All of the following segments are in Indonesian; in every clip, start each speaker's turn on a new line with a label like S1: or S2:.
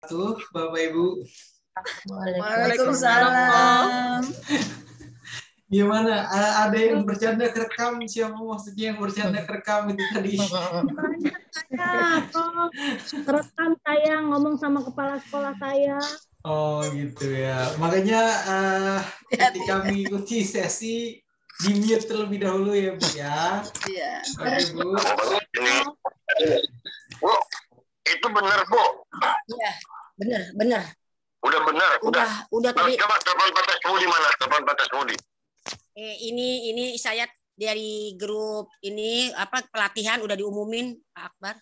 S1: Tuh, Bapak Ibu.
S2: Waalaikumsalam.
S1: Gimana? Ada yang bercanda kerekam? Siapa maksudnya yang bercanda kerekam itu tadi?
S3: Banyak saya, Prof. Rekam saya ngomong sama kepala sekolah saya.
S1: Oh gitu ya. Makanya ketika mengikuti sesi di mute terlebih dahulu ya Bu ya.
S2: Iya.
S1: Oke Bu.
S4: Bu, itu benar Bu.
S2: Iya, benar.
S4: Udah benar.
S2: Udah tadi.
S4: Coba telepon Pak Tesmu di mana? Telepon Pak Tesmu di.
S2: Ini saya dari grup ini pelatihan udah diumumin Pak Akbar.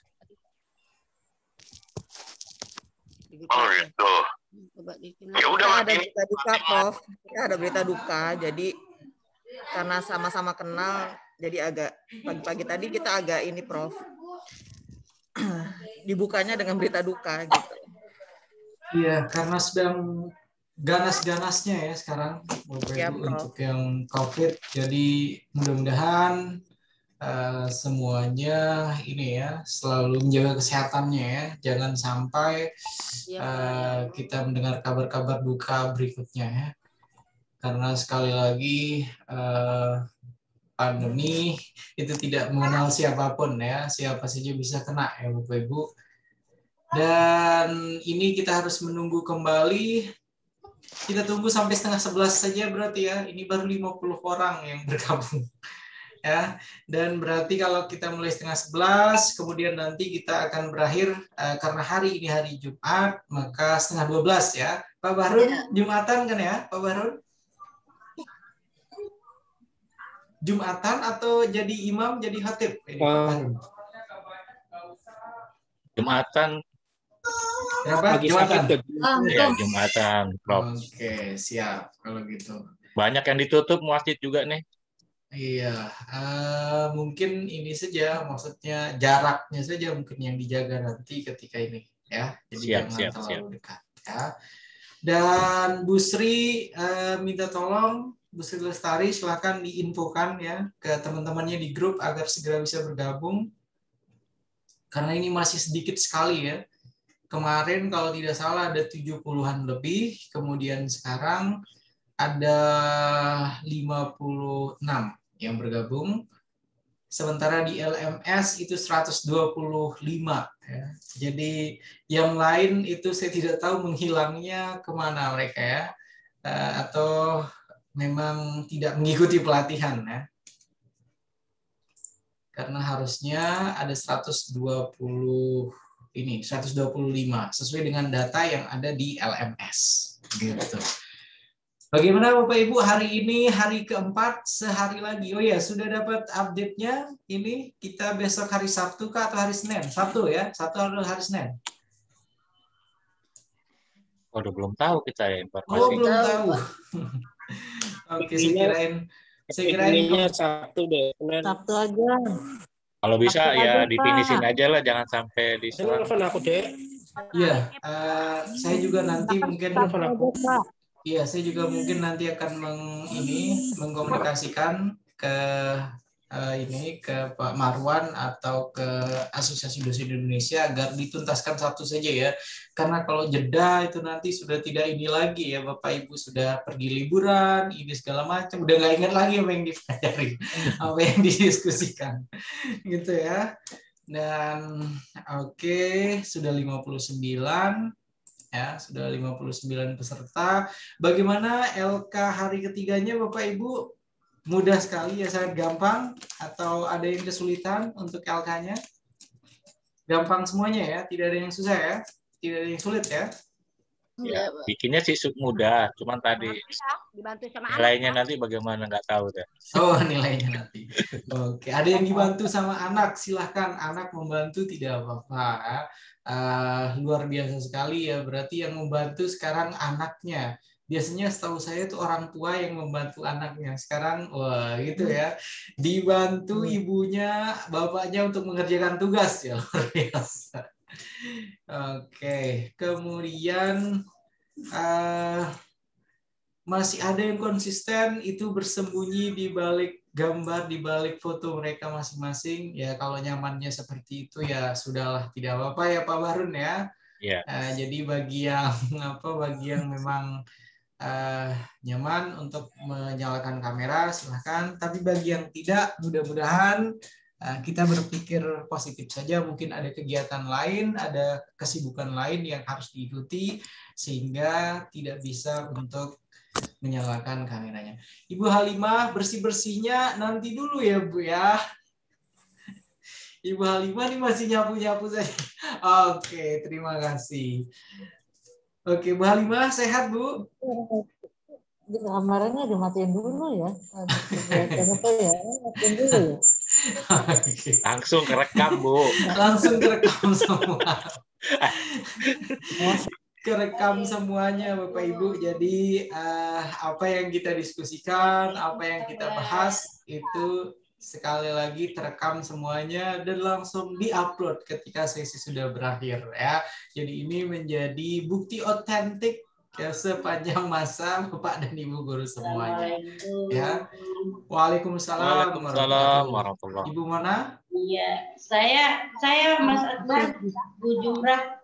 S4: Oh gitu.
S2: Coba
S4: Ya udah
S5: Ada
S4: matiin.
S5: berita duka, Prof. Kita ada berita duka. Jadi karena sama-sama kenal, jadi agak pagi-pagi tadi kita agak ini, Prof. Dibukanya dengan berita duka gitu.
S1: Iya, karena sedang ganas-ganasnya ya sekarang Bapak
S5: Ya,
S1: Ibu
S5: Prof.
S1: untuk yang COVID. Jadi mudah-mudahan semuanya ini ya selalu menjaga kesehatannya ya. Jangan sampai kita mendengar kabar-kabar duka berikutnya ya. Karena sekali lagi pandemi itu tidak mengenal siapapun ya. Siapa saja bisa kena ya Bapak Ibu. Dan ini kita harus menunggu kembali. Kita tunggu sampai 10:30 saja berarti ya. Ini baru 50 orang yang bergabung. Ya, dan berarti kalau kita mulai 10:30, kemudian nanti kita akan berakhir karena hari ini hari Jumat, maka 11:30 ya. Pak Bahrun, Jumatan kan ya, Pak Bahrun? Jumatan atau jadi imam, jadi khatib? Ini, Pak Bahrun.
S6: Jumatan.
S1: Kenapa? Jumatan.
S6: Ya, Jumatan, Prof.
S1: Oke, siap kalau gitu.
S6: Banyak yang ditutup masjid juga nih.
S1: Iya, mungkin ini saja, maksudnya jaraknya saja mungkin yang dijaga nanti ketika ini, ya. Jadi jangan terlalu dekat, ya. Dan Bu Sri minta tolong, Bu Sri Lestari silakan diinfokan ya ke teman-temannya di grup agar segera bisa bergabung. Karena ini masih sedikit sekali ya. Kemarin kalau tidak salah ada 70-an lebih, kemudian sekarang ada 56 yang bergabung. Sementara di LMS itu 125 ya. Jadi yang lain itu saya tidak tahu menghilangnya kemana mereka ya. Atau memang tidak mengikuti pelatihan ya. Karena harusnya ada 125 sesuai dengan data yang ada di LMS gitu. Bagaimana Bapak Ibu hari ini hari keempat sehari lagi. Oh ya, sudah dapat update-nya. Ini kita besok hari Sabtu kah atau hari Senin? Sabtu ya, Sabtu atau hari Senin?
S6: Waduh, belum tahu kita ya informasi.
S1: Oh, belum tahu. Oke, saya kirain
S7: Sabtu deh.
S3: Sabtu aja.
S6: Kalau bisa
S3: Sabtu
S6: ya
S3: aja,
S6: difinisin
S3: Pak.
S6: aja lah, jangan sampai diserang.
S7: Telepon aku deh.
S1: Iya, saya juga nanti mungkin
S7: Telepon aku.
S1: Iya, saya juga mungkin nanti akan mengkomunikasikan ke Pak Marwan atau ke Asosiasi Dosen Indonesia agar dituntaskan satu saja ya. Karena kalau jeda itu nanti sudah tidak ini lagi ya, Bapak Ibu sudah pergi liburan, ini segala macam, udah nggak ingat lagi apa yang dipelajari, apa yang didiskusikan, gitu ya. Dan oke, sudah 59. Ya, sudah 59 peserta. Bagaimana LK hari ketiganya Bapak Ibu? Mudah sekali ya, sangat gampang atau ada yang kesulitan untuk LK-nya? Gampang semuanya ya, tidak ada yang susah ya, tidak ada yang sulit ya.
S6: Ya, bikinnya sih mudah, cuman tadi
S2: dibantu sama
S6: nilainya nanti bagaimana nggak tahu deh.
S1: Oh, nilainya nanti. Oke, ada yang dibantu sama anak, silahkan anak membantu tidak apa-apa. Luar biasa sekali ya, berarti yang membantu sekarang anaknya. Biasanya setahu saya itu orang tua yang membantu anaknya. Sekarang, wah gitu ya, dibantu ibunya, bapaknya untuk mengerjakan tugas ya, luar biasa. Oke, kemudian masih ada yang konsisten itu bersembunyi di balik gambar, di balik foto mereka masing-masing. Ya kalau nyamannya seperti itu ya sudahlah, tidak apa-apa ya Pak Barun ya.
S6: Iya.
S1: Jadi bagi yang bagi yang memang nyaman untuk menyalakan kamera silahkan. Tapi bagi yang tidak, mudah-mudahan kita berpikir positif saja. Mungkin ada kegiatan lain, ada kesibukan lain yang harus diikuti sehingga tidak bisa untuk menyalakan kameranya. Ibu Halimah, bersih-bersihnya nanti dulu ya Bu ya. Ibu Halimah nih masih nyapu-nyapu saja. Oke, terima kasih. Oke, Bu Halimah sehat, Bu?
S7: Kameranya dimatiin dulu ya. Kenapa ya? Matiin dulu ya.
S1: Oke.
S6: Langsung kerekam, Bu.
S1: Langsung kerekam semua. Kerekam semuanya Bapak Ibu. Jadi apa yang kita diskusikan, apa yang kita bahas itu sekali lagi terekam semuanya dan langsung diupload ketika sesi sudah berakhir ya. Jadi ini menjadi bukti otentik ya sepanjang masa Bapak dan Ibu guru semuanya. Ya. Waalaikumsalam
S6: warahmatullahi.
S1: Ibu mana?
S8: Iya, saya Mas Akbar, Bu Jumrah.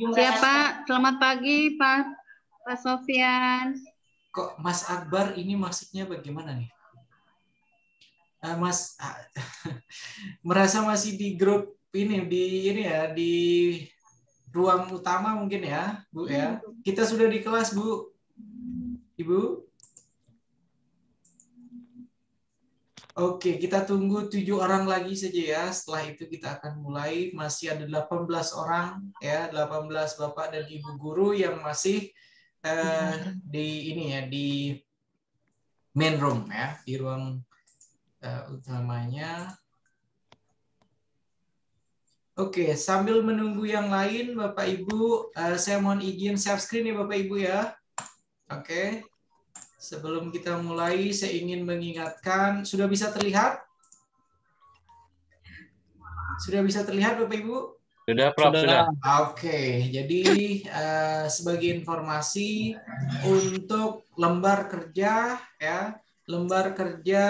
S9: Siapa? Selamat pagi Pak Sofyan.
S1: Kok Mas Akbar ini maksudnya bagaimana nih? Mas merasa masih di grup ini di ruang utama mungkin ya, Bu ya. Kita sudah di kelas, Bu. Ibu. Oke, kita tunggu 7 orang lagi saja ya. Setelah itu kita akan mulai. Masih ada 18 orang ya, 18 Bapak dan Ibu guru yang masih di ini ya, di main room ya, di ruang utamanya. Oke, sambil menunggu yang lain, Bapak Ibu, saya mohon izin share screen ya Bapak Ibu ya. Oke, sebelum kita mulai, saya ingin mengingatkan, sudah bisa terlihat? Sudah bisa terlihat Bapak Ibu?
S6: Sudah, Prof. Sudah.
S1: Oke, jadi sebagai informasi untuk lembar kerja ya. Lembar kerja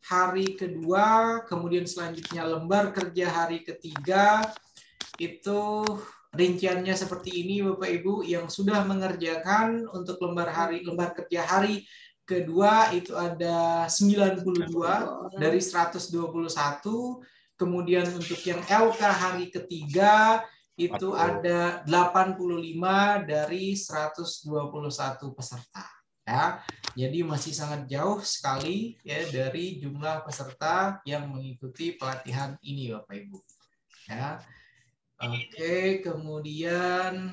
S1: hari kedua, kemudian selanjutnya lembar kerja hari ketiga, itu rinciannya seperti ini Bapak Ibu. Yang sudah mengerjakan untuk lembar kerja hari kedua itu ada 92 dari 121, kemudian untuk yang LK hari ketiga itu ada 85 dari 121 peserta. Ya, jadi masih sangat jauh sekali ya dari jumlah peserta yang mengikuti pelatihan ini Bapak Ibu. Ya, oke, kemudian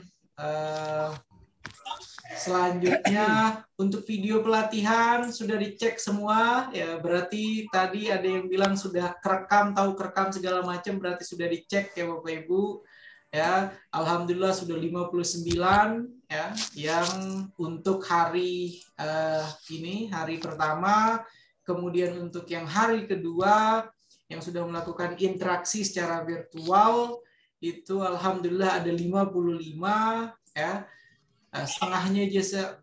S1: selanjutnya untuk video pelatihan sudah dicek semua ya, berarti tadi ada yang bilang sudah kerekam, tahu kerekam segala macam, berarti sudah dicek ya Bapak Ibu. Ya, alhamdulillah sudah 59 ya yang untuk hari ini hari pertama, kemudian untuk yang hari kedua yang sudah melakukan interaksi secara virtual itu alhamdulillah ada 55 ya.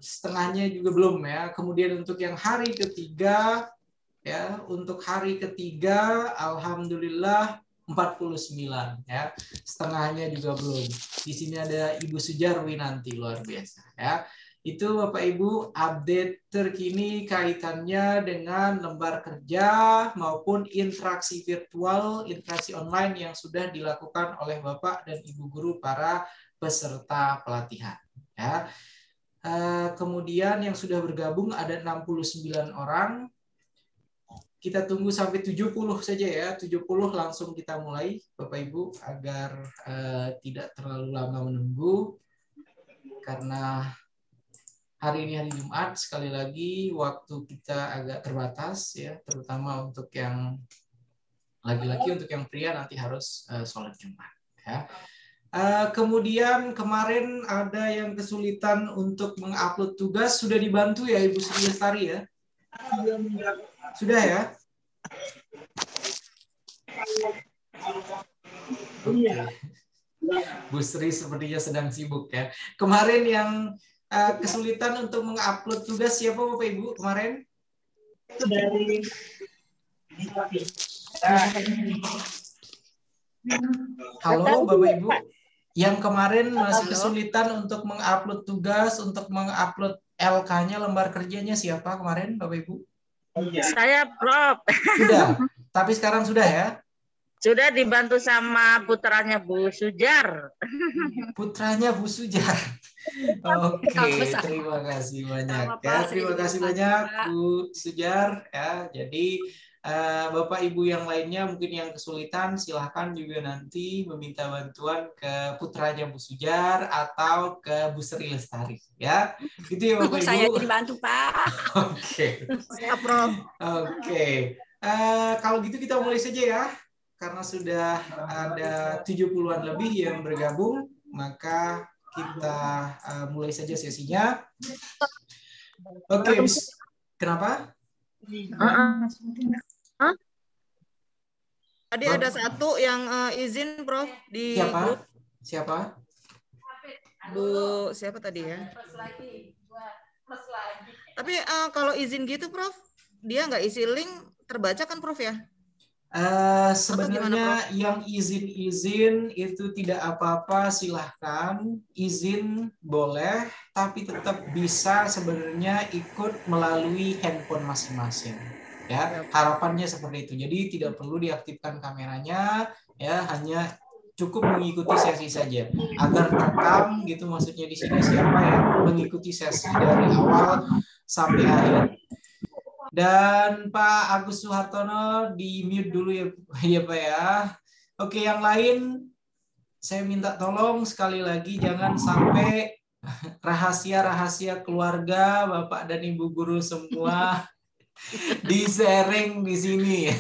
S1: Setengahnya juga belum ya. Kemudian untuk yang hari ketiga ya, untuk hari ketiga alhamdulillah 49 ya, setengahnya juga belum. Di sini ada Ibu Sujarwi nanti, luar biasa ya. Itu Bapak Ibu update terkini kaitannya dengan lembar kerja maupun interaksi virtual, interaksi online yang sudah dilakukan oleh Bapak dan Ibu guru para peserta pelatihan ya. Kemudian yang sudah bergabung ada 69 orang. Kita tunggu sampai 70 saja ya, 70 langsung kita mulai Bapak Ibu agar tidak terlalu lama menunggu karena hari ini hari Jumat, sekali lagi waktu kita agak terbatas ya, terutama untuk yang laki-laki, untuk yang pria nanti harus sholat Jumat ya. Kemudian kemarin ada yang kesulitan untuk mengupload tugas, sudah dibantu ya Ibu Sri Lestari ya? Sudah ya? Oke. Bu Sri sepertinya sedang sibuk ya. Kemarin yang kesulitan untuk mengupload tugas siapa Bapak Ibu kemarin? Halo Bapak Ibu. Yang kemarin masih kesulitan untuk mengupload tugas, untuk mengupload LK-nya, lembar kerjanya siapa kemarin, Bapak Ibu?
S10: Saya, Prof.
S1: Sudah, tapi sekarang sudah ya?
S10: Sudah dibantu sama putranya Bu Sujar.
S1: Putranya Bu Sujar. Oke, terima kasih banyak ya. Terima kasih banyak Bu Sujar ya. Jadi Bapak Ibu yang lainnya mungkin yang kesulitan silahkan juga nanti meminta bantuan ke putranya Bu Sujar atau ke Bu Sri Lestari ya. Gitu ya Bapak Ibu.
S2: Saya dibantu Pak.
S1: Oke.
S5: Siap, Prof.
S1: Oke. Kalau gitu kita mulai saja ya. Karena sudah ada 70-an lebih yang bergabung, maka kita mulai saja sesinya. Oke, kenapa?
S5: Tadi ada satu yang izin, Prof, di grup.
S1: Siapa?
S5: Bu, siapa tadi ya? Tapi kalau izin gitu, Prof, dia nggak isi link, terbaca kan, Prof ya?
S1: Sebenarnya yang izin-izin itu tidak apa-apa, silahkan izin boleh, tapi tetap bisa sebenarnya ikut melalui handphone masing-masing. Ya, harapannya seperti itu. Jadi tidak perlu diaktifkan kameranya, ya hanya cukup mengikuti sesi saja agar terekam gitu, maksudnya di sini siapa yang mengikuti sesi dari awal sampai akhir. Dan Pak Agus Suhartono di mute dulu ya, ya Pak ya. Oke, yang lain saya minta tolong sekali lagi jangan sampai rahasia-rahasia keluarga Bapak dan Ibu guru semua di-sharing di sini ya.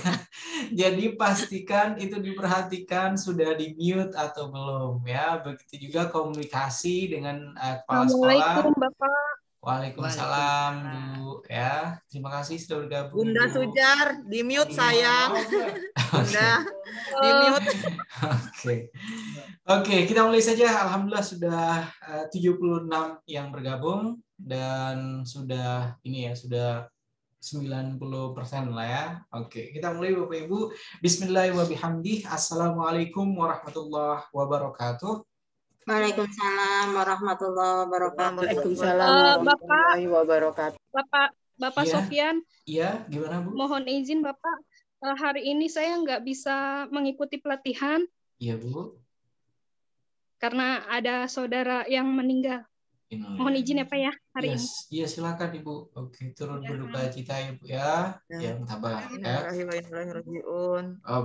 S1: Jadi pastikan itu diperhatikan sudah di mute atau belum ya. Begitu juga komunikasi dengan kepala sekolah.
S3: Assalamualaikum Bapak.
S1: Waalaikumsalam Bu ya. Terima kasih sudah bergabung.
S5: Bunda
S1: Bu.
S5: Sujar, di mute sayang. Bunda, di mute.
S1: Oke, kita mulai saja. Alhamdulillah sudah 76 yang bergabung dan sudah ini ya, sudah 90% lah ya. Oke, kita mulai Bapak Ibu. Bismillahirrahmanirrahim. Assalamualaikum warahmatullahi wabarakatuh.
S10: Waalaikumsalam warahmatullahi wabarakatuh.
S3: Waalaikumsalam
S7: warahmatullahi wabarakatuh.
S3: Bapak
S1: Iya.
S3: Sofyan.
S1: Iya, gimana Bu?
S3: Mohon izin Bapak, hari ini saya nggak bisa mengikuti pelatihan.
S1: Iya Bu.
S3: Karena ada saudara yang meninggal. Mohon izin ya Pak ya hari ini.
S1: Iya silakan Ibu. Oke, turut berduka cita ya Bu ya. Yang tabah ya.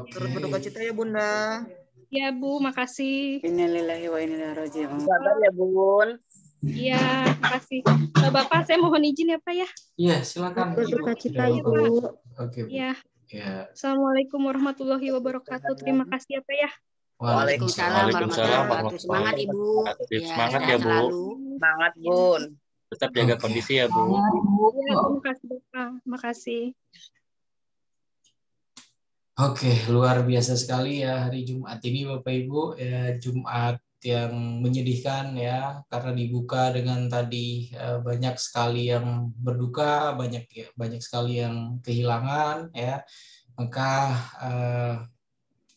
S1: Oke.
S5: Turut berduka cita ya Bunda.
S3: Ya Bu, makasih.
S7: Innalillahi wa inna ilaihi raji'un.
S10: Sabar ya Bun.
S3: Iya, makasih. Bapak, saya mohon izin ya Pak ya.
S1: Iya, silakan.
S3: Berduka cita Ibu.
S1: Oke.
S3: Iya.
S1: Ya.
S3: Assalamualaikum warahmatullahi wabarakatuh. Terima kasih ya Pak ya.
S2: Waalaikumsalam warahmatullahi wabarakatuh. Semangat Ibu.
S6: Semangat ya Bu.
S10: Semangat Bun.
S6: Tetap jaga kondisi ya Bu.
S3: Ya, terima kasih Bapak. Makasih.
S1: Oke, luar biasa sekali ya hari Jumat ini Bapak Ibu. Ya, Jumat yang menyedihkan ya karena dibuka dengan tadi banyak sekali yang berduka, banyak sekali yang kehilangan ya. Maka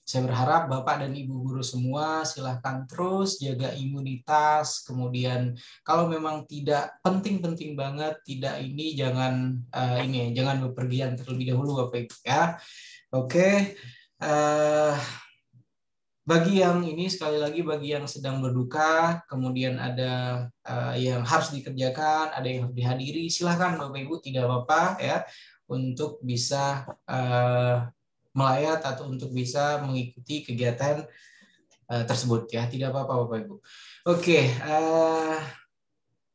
S1: saya berharap Bapak dan Ibu guru semua silahkan terus jaga imunitas. Kemudian kalau memang tidak penting-penting banget, tidak ini jangan jangan bepergian terlebih dahulu Bapak Ibu ya. Oke, bagi yang ini sekali lagi bagi yang sedang berduka, kemudian ada yang harus dikerjakan, ada yang harus dihadiri, silahkan Bapak Ibu tidak apa-apa ya untuk bisa melayat atau untuk bisa mengikuti kegiatan tersebut ya, tidak apa-apa Bapak Ibu. Oke.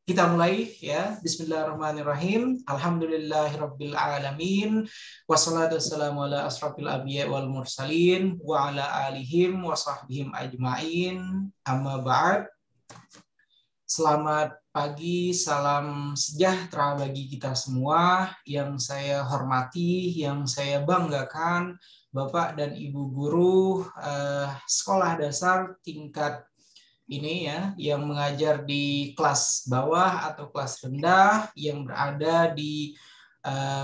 S1: Kita mulai ya. Bismillahirrahmanirrahim. Alhamdulillahirabbil alamin. Wassalatu wassalamu ala asrofil anbiya wal mursalin wa ala alihim wa sahbihim ajmain. Amma ba'd. Selamat pagi, salam sejahtera bagi kita semua. Yang saya hormati, yang saya banggakan, Bapak dan Ibu guru sekolah dasar tingkat ini ya, yang mengajar di kelas bawah atau kelas rendah yang berada di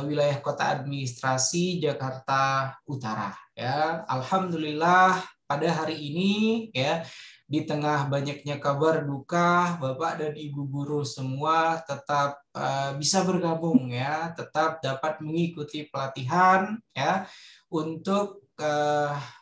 S1: wilayah kota administrasi Jakarta Utara ya. Alhamdulillah pada hari ini ya di tengah banyaknya kabar duka, Bapak dan Ibu guru semua tetap bisa bergabung ya, tetap dapat mengikuti pelatihan ya untuk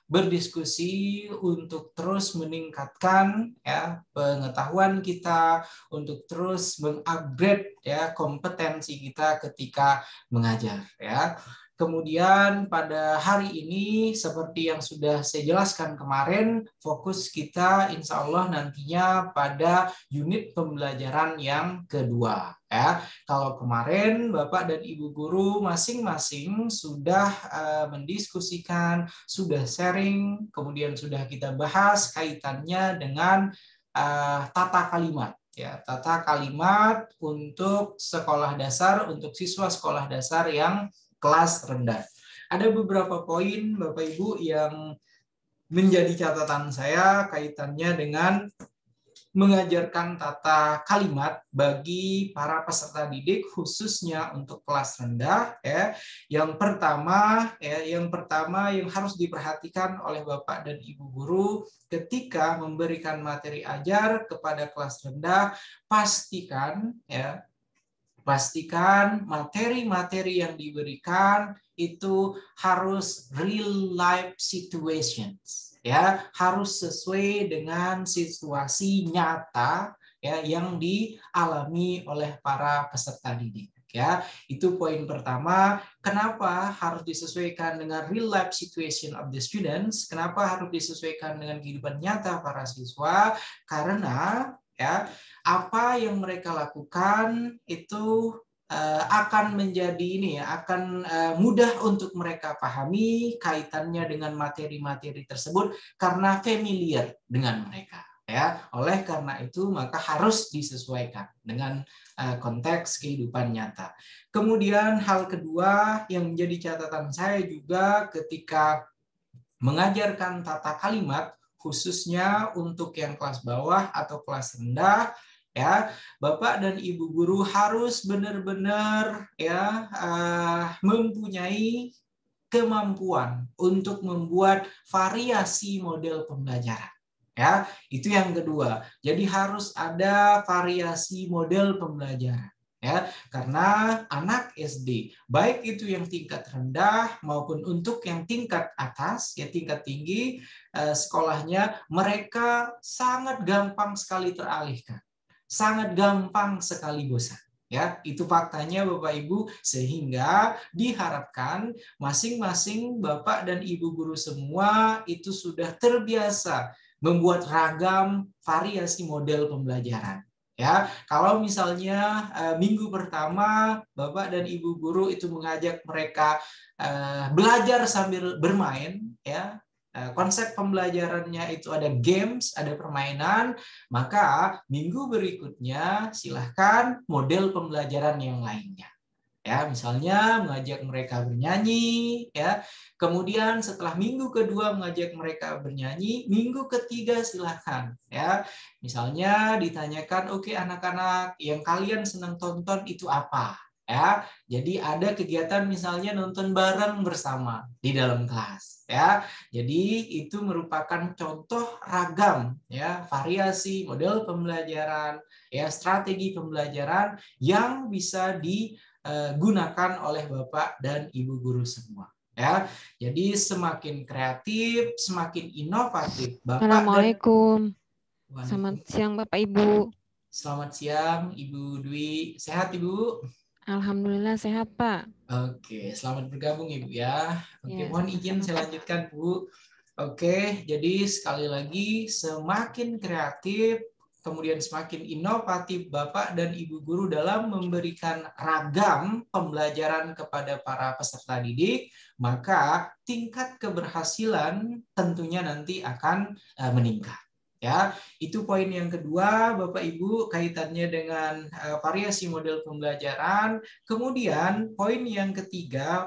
S1: berdiskusi, untuk terus meningkatkan ya pengetahuan kita, untuk terus mengupgrade ya kompetensi kita ketika mengajar ya. Kemudian pada hari ini seperti yang sudah saya jelaskan kemarin, fokus kita insya Allah nantinya pada unit pembelajaran yang kedua. Ya, kalau kemarin Bapak dan Ibu guru masing-masing sudah mendiskusikan, sudah sharing, kemudian sudah kita bahas kaitannya dengan tata kalimat. Ya, tata kalimat untuk sekolah dasar, untuk siswa sekolah dasar yang kelas rendah. Ada beberapa poin Bapak Ibu yang menjadi catatan saya kaitannya dengan mengajarkan tata kalimat bagi para peserta didik khususnya untuk kelas rendah ya. Yang pertama yang harus diperhatikan oleh Bapak dan Ibu guru ketika memberikan materi ajar kepada kelas rendah, pastikan materi-materi yang diberikan itu harus real life situations ya, harus sesuai dengan situasi nyata ya yang dialami oleh para peserta didik ya. Itu poin pertama. Kenapa harus disesuaikan dengan real life situation of the students? Kenapa harus disesuaikan dengan kehidupan nyata para siswa? Karena ya, apa yang mereka lakukan itu akan menjadi akan mudah untuk mereka pahami kaitannya dengan materi-materi tersebut karena familiar dengan mereka ya. Oleh karena itu maka harus disesuaikan dengan konteks kehidupan nyata. Kemudian hal kedua yang menjadi catatan saya juga ketika mengajarkan tata kalimat khususnya untuk yang kelas bawah atau kelas rendah ya, Bapak dan Ibu guru harus benar-benar ya mempunyai kemampuan untuk membuat variasi model pembelajaran ya. Itu yang kedua. Jadi harus ada variasi model pembelajaran ya, karena anak SD baik itu yang tingkat rendah maupun untuk yang tingkat atas ya, tingkat tinggi sekolahnya, mereka sangat gampang sekali teralihkan, sangat gampang sekali bosan ya. Itu faktanya Bapak Ibu, sehingga diharapkan masing-masing Bapak dan Ibu guru semua itu sudah terbiasa membuat ragam variasi model pembelajaran. Ya, kalau misalnya minggu pertama Bapak dan Ibu guru itu mengajak mereka belajar sambil bermain, ya, konsep pembelajarannya itu ada games, ada permainan, maka minggu berikutnya silahkan model pembelajaran yang lainnya. Ya, misalnya mengajak mereka bernyanyi, ya. Kemudian setelah minggu kedua mengajak mereka bernyanyi, minggu ketiga silahkan, ya. Misalnya ditanyakan, oke, anak-anak yang kalian senang tonton itu apa? Ya, jadi ada kegiatan misalnya nonton bareng bersama di dalam kelas, ya. Jadi itu merupakan contoh ragam, ya, variasi model pembelajaran, ya, strategi pembelajaran yang bisa digunakan oleh Bapak dan Ibu guru semua. Ya, jadi semakin kreatif, semakin inovatif Bapak.
S11: Assalamualaikum.
S1: Dan...
S11: Selamat siang Bapak Ibu.
S1: Selamat siang Ibu Dwi. Sehat Ibu?
S11: Alhamdulillah sehat Pak.
S1: Oke, selamat bergabung Ibu ya. Oke,
S11: Ya,
S1: mohon izin saya lanjutkan Bu. Oke, jadi sekali lagi semakin kreatif, kemudian semakin inovatif Bapak dan Ibu guru dalam memberikan ragam pembelajaran kepada para peserta didik, maka tingkat keberhasilan tentunya nanti akan meningkat. Ya, itu poin yang kedua Bapak Ibu kaitannya dengan variasi model pembelajaran. Kemudian poin yang ketiga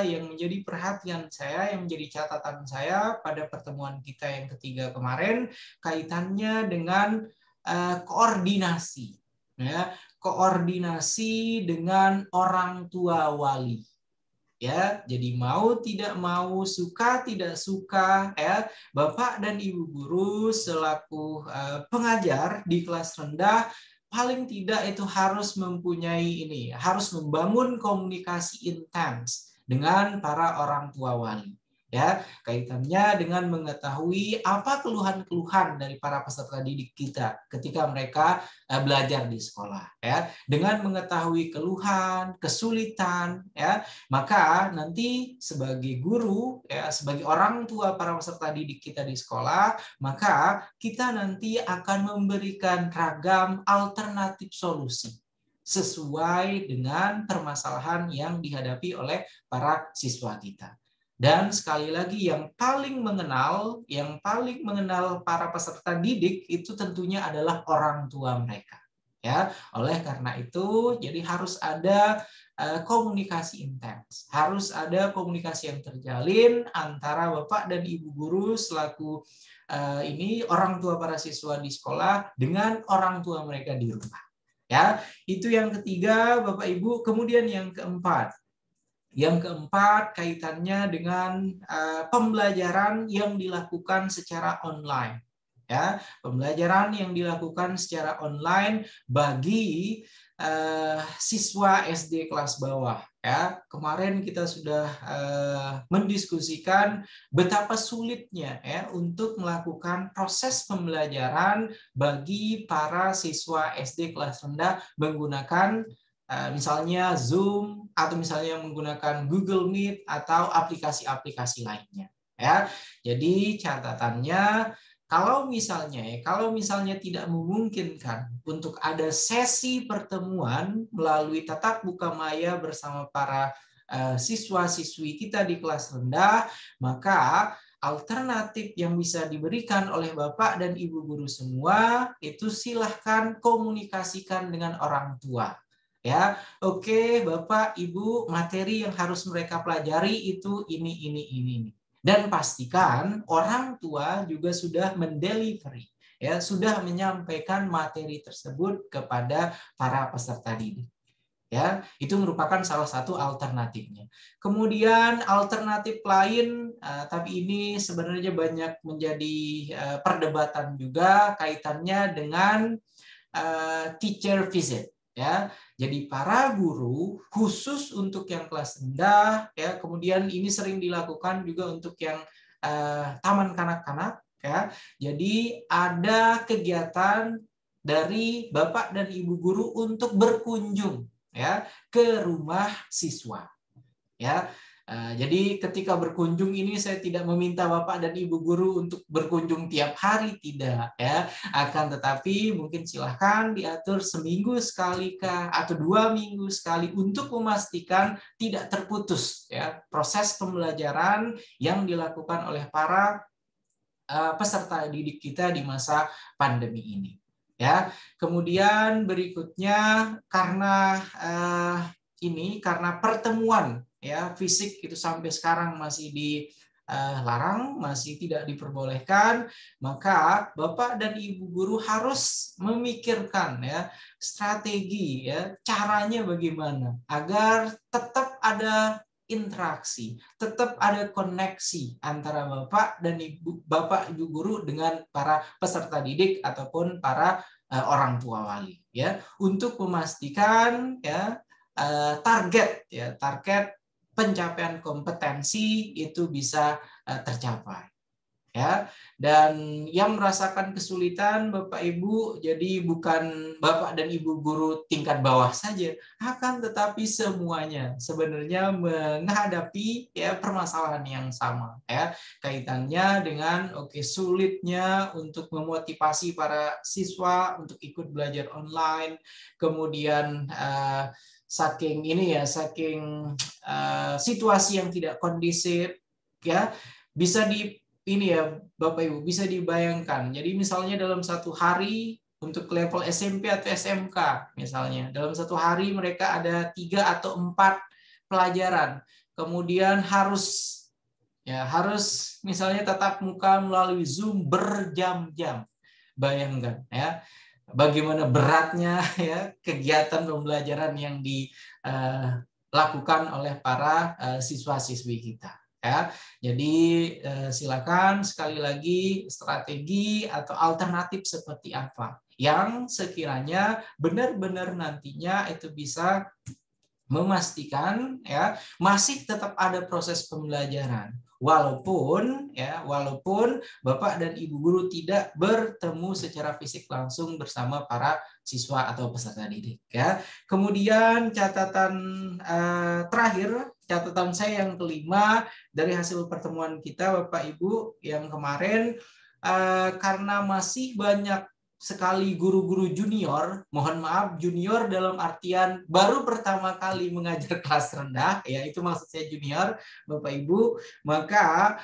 S1: yang menjadi perhatian saya, yang menjadi catatan saya pada pertemuan kita yang ketiga kemarin, kaitannya dengan koordinasi, ya, koordinasi dengan orang tua wali. ya. Jadi mau tidak mau, suka tidak suka, ya, Bapak dan Ibu guru selaku pengajar di kelas rendah paling tidak itu harus mempunyai ini, harus membangun komunikasi intens dengan para orang tua wali. Ya, kaitannya dengan mengetahui apa keluhan-keluhan dari para peserta didik kita ketika mereka belajar di sekolah, ya. Dengan mengetahui keluhan, kesulitan, ya, maka nanti sebagai guru, ya, sebagai orang tua para peserta didik kita di sekolah, maka kita nanti akan memberikan ragam alternatif solusi sesuai dengan permasalahan yang dihadapi oleh para siswa kita. Dan sekali lagi yang paling mengenal para peserta didik itu tentunya adalah orang tua mereka. Ya, oleh karena itu jadi harus ada komunikasi intens, harus ada komunikasi yang terjalin antara Bapak dan Ibu guru selaku orang tua para siswa di sekolah dengan orang tua mereka di rumah. Ya, itu yang ketiga Bapak Ibu. Kemudian yang keempat. Yang keempat kaitannya dengan pembelajaran yang dilakukan secara online. Ya, pembelajaran yang dilakukan secara online bagi siswa SD kelas bawah. Ya, kemarin kita sudah mendiskusikan betapa sulitnya ya untuk melakukan proses pembelajaran bagi para siswa SD kelas rendah menggunakan misalnya Zoom atau misalnya menggunakan Google Meet atau aplikasi-aplikasi lainnya, ya. Jadi catatannya kalau misalnya tidak memungkinkan untuk ada sesi pertemuan melalui tatap muka maya bersama para siswa-siswi kita di kelas rendah, maka alternatif yang bisa diberikan oleh Bapak dan Ibu guru semua itu silahkan komunikasikan dengan orang tua. Ya, oke Bapak, Ibu, materi yang harus mereka pelajari itu ini. Dan pastikan orang tua juga sudah mendelivery, ya, sudah menyampaikan materi tersebut kepada para peserta didik. Ya, itu merupakan salah satu alternatifnya. Kemudian alternatif lain, tapi ini sebenarnya banyak menjadi perdebatan juga kaitannya dengan teacher visit. Ya, jadi para guru khusus untuk yang kelas rendah, ya, kemudian ini sering dilakukan juga untuk yang taman kanak-kanak, ya. Jadi ada kegiatan dari Bapak dan Ibu guru untuk berkunjung, ya, ke rumah siswa, ya. Jadi ketika berkunjung ini saya tidak meminta Bapak dan Ibu guru untuk berkunjung tiap hari, tidak, ya. Akan tetapi mungkin silahkan diatur seminggu sekali kah atau 2 minggu sekali untuk memastikan tidak terputus, ya, proses pembelajaran yang dilakukan oleh para peserta didik kita di masa pandemi ini. Ya, kemudian berikutnya karena pertemuan ya fisik itu sampai sekarang masih dilarang, masih tidak diperbolehkan, maka Bapak dan Ibu guru harus memikirkan ya strategi ya caranya bagaimana agar tetap ada interaksi, tetap ada koneksi antara Bapak Ibu guru dengan para peserta didik ataupun para orang tua wali ya untuk memastikan ya target pencapaian kompetensi itu bisa tercapai. Ya, dan yang merasakan kesulitan Bapak Ibu, jadi bukan Bapak dan Ibu guru tingkat bawah saja, akan tetapi semuanya sebenarnya menghadapi ya permasalahan yang sama ya, kaitannya dengan sulitnya untuk memotivasi para siswa untuk ikut belajar online, kemudian saking situasi yang tidak kondusif ya, bisa Bapak Ibu bisa dibayangkan. Jadi misalnya dalam satu hari untuk level SMP atau SMK misalnya, dalam satu hari mereka ada 3 atau 4 pelajaran. Kemudian harus misalnya tatap muka melalui Zoom berjam-jam. Bayangkan ya. Bagaimana beratnya ya kegiatan pembelajaran yang dilakukan oleh para siswa-siswi kita. Ya, jadi silakan sekali lagi strategi atau alternatif seperti apa yang sekiranya benar-benar nantinya itu bisa memastikan ya masih tetap ada proses pembelajaran walaupun Bapak dan Ibu guru tidak bertemu secara fisik langsung bersama para siswa atau peserta didik ya. Kemudian catatan terakhir, catatan saya yang kelima dari hasil pertemuan kita Bapak Ibu yang kemarin, karena masih banyak sekali guru-guru junior, mohon maaf junior dalam artian baru pertama kali mengajar kelas rendah, ya itu maksud saya junior, Bapak Ibu, maka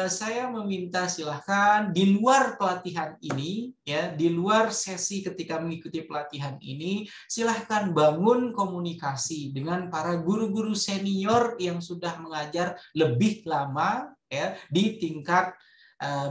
S1: saya meminta silahkan di luar pelatihan ini, ya di luar sesi ketika mengikuti pelatihan ini, silahkan bangun komunikasi dengan para guru-guru senior yang sudah mengajar lebih lama, ya di tingkat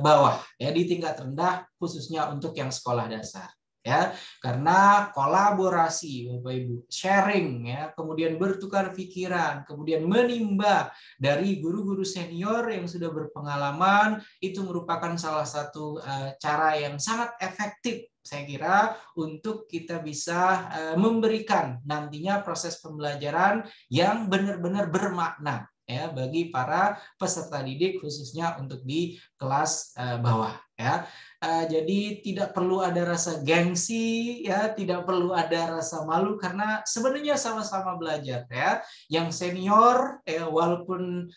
S1: bawah ya, di tingkat rendah khususnya untuk yang sekolah dasar ya, karena kolaborasi Bapak Ibu, sharing ya, kemudian bertukar pikiran, kemudian menimba dari guru-guru senior yang sudah berpengalaman itu merupakan salah satu cara yang sangat efektif saya kira untuk kita bisa memberikan nantinya proses pembelajaran yang benar-benar bermakna ya bagi para peserta didik khususnya untuk di kelas bawah ya. Jadi tidak perlu ada rasa gengsi ya, tidak perlu ada rasa malu karena sebenarnya sama-sama belajar ya. Yang senior walaupun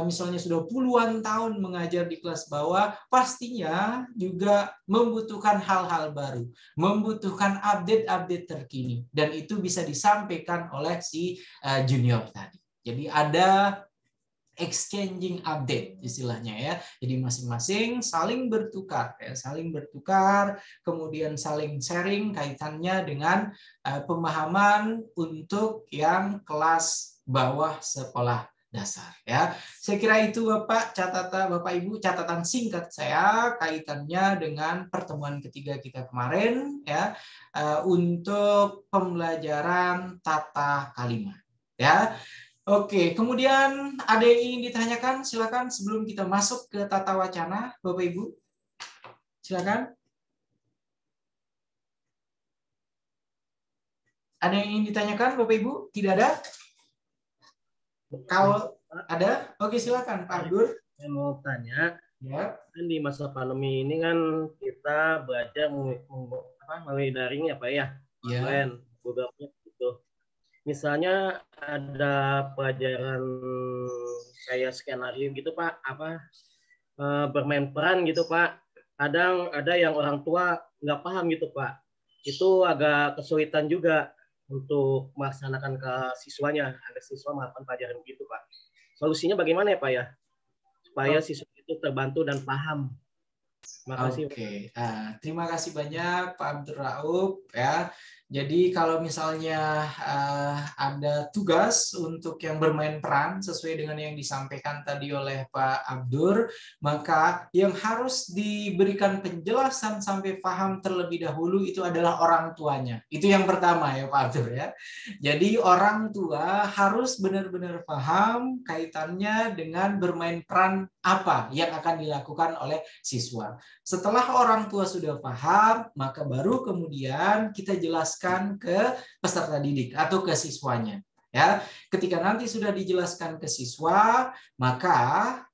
S1: misalnya sudah puluhan tahun mengajar di kelas bawah pastinya juga membutuhkan hal-hal baru, membutuhkan update-update terkini dan itu bisa disampaikan oleh si junior tadi. Jadi ada exchanging update istilahnya ya. Jadi masing-masing saling bertukar ya, saling bertukar, kemudian saling sharing kaitannya dengan pemahaman untuk yang kelas bawah sekolah dasar ya. Saya kira itu Bapak Ibu catatan singkat saya kaitannya dengan pertemuan ketiga kita kemarin ya untuk pembelajaran tata kalimat ya. Oke, kemudian ada yang ingin ditanyakan, silakan sebelum kita masuk ke tata wacana, Bapak Ibu. Silakan. Ada yang ingin ditanyakan, Bapak Ibu? Tidak ada? Kalau ada, oke silakan, Pak Abdur.
S12: Saya mau tanya,
S1: ya.
S12: Kan di masa pandemi ini kan kita belajar melalui daring ya Pak ya, online, programnya gitu. Misalnya ada pelajaran kayak skenario gitu Pak, bermain peran gitu Pak. Kadang ada yang orang tua nggak paham gitu Pak. Itu agak kesulitan juga untuk melaksanakan ke siswanya, agar siswa melakukan pelajaran gitu Pak. Solusinya bagaimana ya Pak ya? Supaya siswa itu terbantu dan paham. Terima kasih.
S1: Oke, terima kasih banyak Pak Abdur Rauf ya. Jadi kalau misalnya ada tugas untuk yang bermain peran sesuai dengan yang disampaikan tadi oleh Pak Abdur, maka yang harus diberikan penjelasan sampai paham terlebih dahulu itu adalah orang tuanya. Itu yang pertama ya Pak Abdur ya. Jadi orang tua harus benar-benar paham kaitannya dengan bermain peran apa yang akan dilakukan oleh siswa. Setelah orang tua sudah paham, maka baru kemudian kita jelaskan ke peserta didik atau ke siswanya. Ya, ketika nanti sudah dijelaskan ke siswa, maka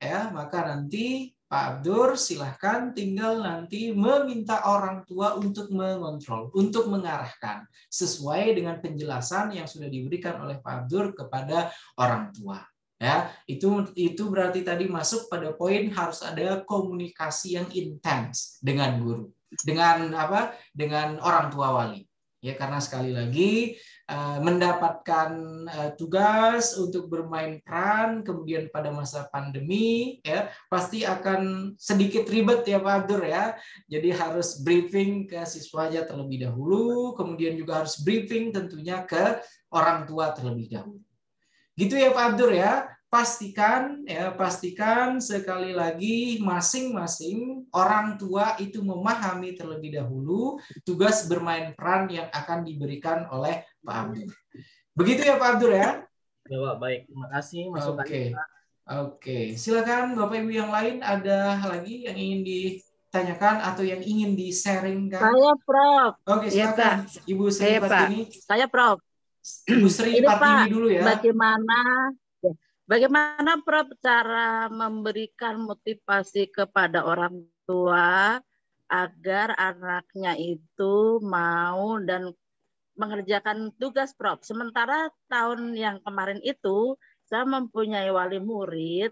S1: nanti Pak Abdur silahkan tinggal nanti meminta orang tua untuk mengontrol, untuk mengarahkan sesuai dengan penjelasan yang sudah diberikan oleh Pak Abdur kepada orang tua. Ya, itu berarti tadi masuk pada poin harus ada komunikasi yang intens dengan guru, dengan orang tua wali. Ya, karena sekali lagi mendapatkan tugas untuk bermain peran kemudian pada masa pandemi ya pasti akan sedikit ribet ya Pak Abdur ya. Jadi harus briefing ke siswanya terlebih dahulu, kemudian juga harus briefing tentunya ke orang tua terlebih dahulu. Gitu ya Pak Abdur ya. Pastikan sekali lagi masing-masing orang tua itu memahami terlebih dahulu tugas bermain peran yang akan diberikan oleh Pak Abdur. Begitu ya Pak Abdur ya?
S12: Ya, Pak. Baik. Terima kasih masukannya.
S1: Oke. Silakan Bapak Ibu yang lain, ada lagi yang ingin ditanyakan atau yang ingin di-sharingkan?
S10: Saya Prof.
S1: Oke, silakan. Ibu Sri Partini.
S10: Saya Prof.
S1: Ibu Sri
S10: Ini
S1: Partini
S10: Pak,
S1: dulu ya.
S10: Bagaimana Prof cara memberikan motivasi kepada orang tua agar anaknya itu mau dan mengerjakan tugas Prof. Sementara tahun yang kemarin itu saya mempunyai wali murid,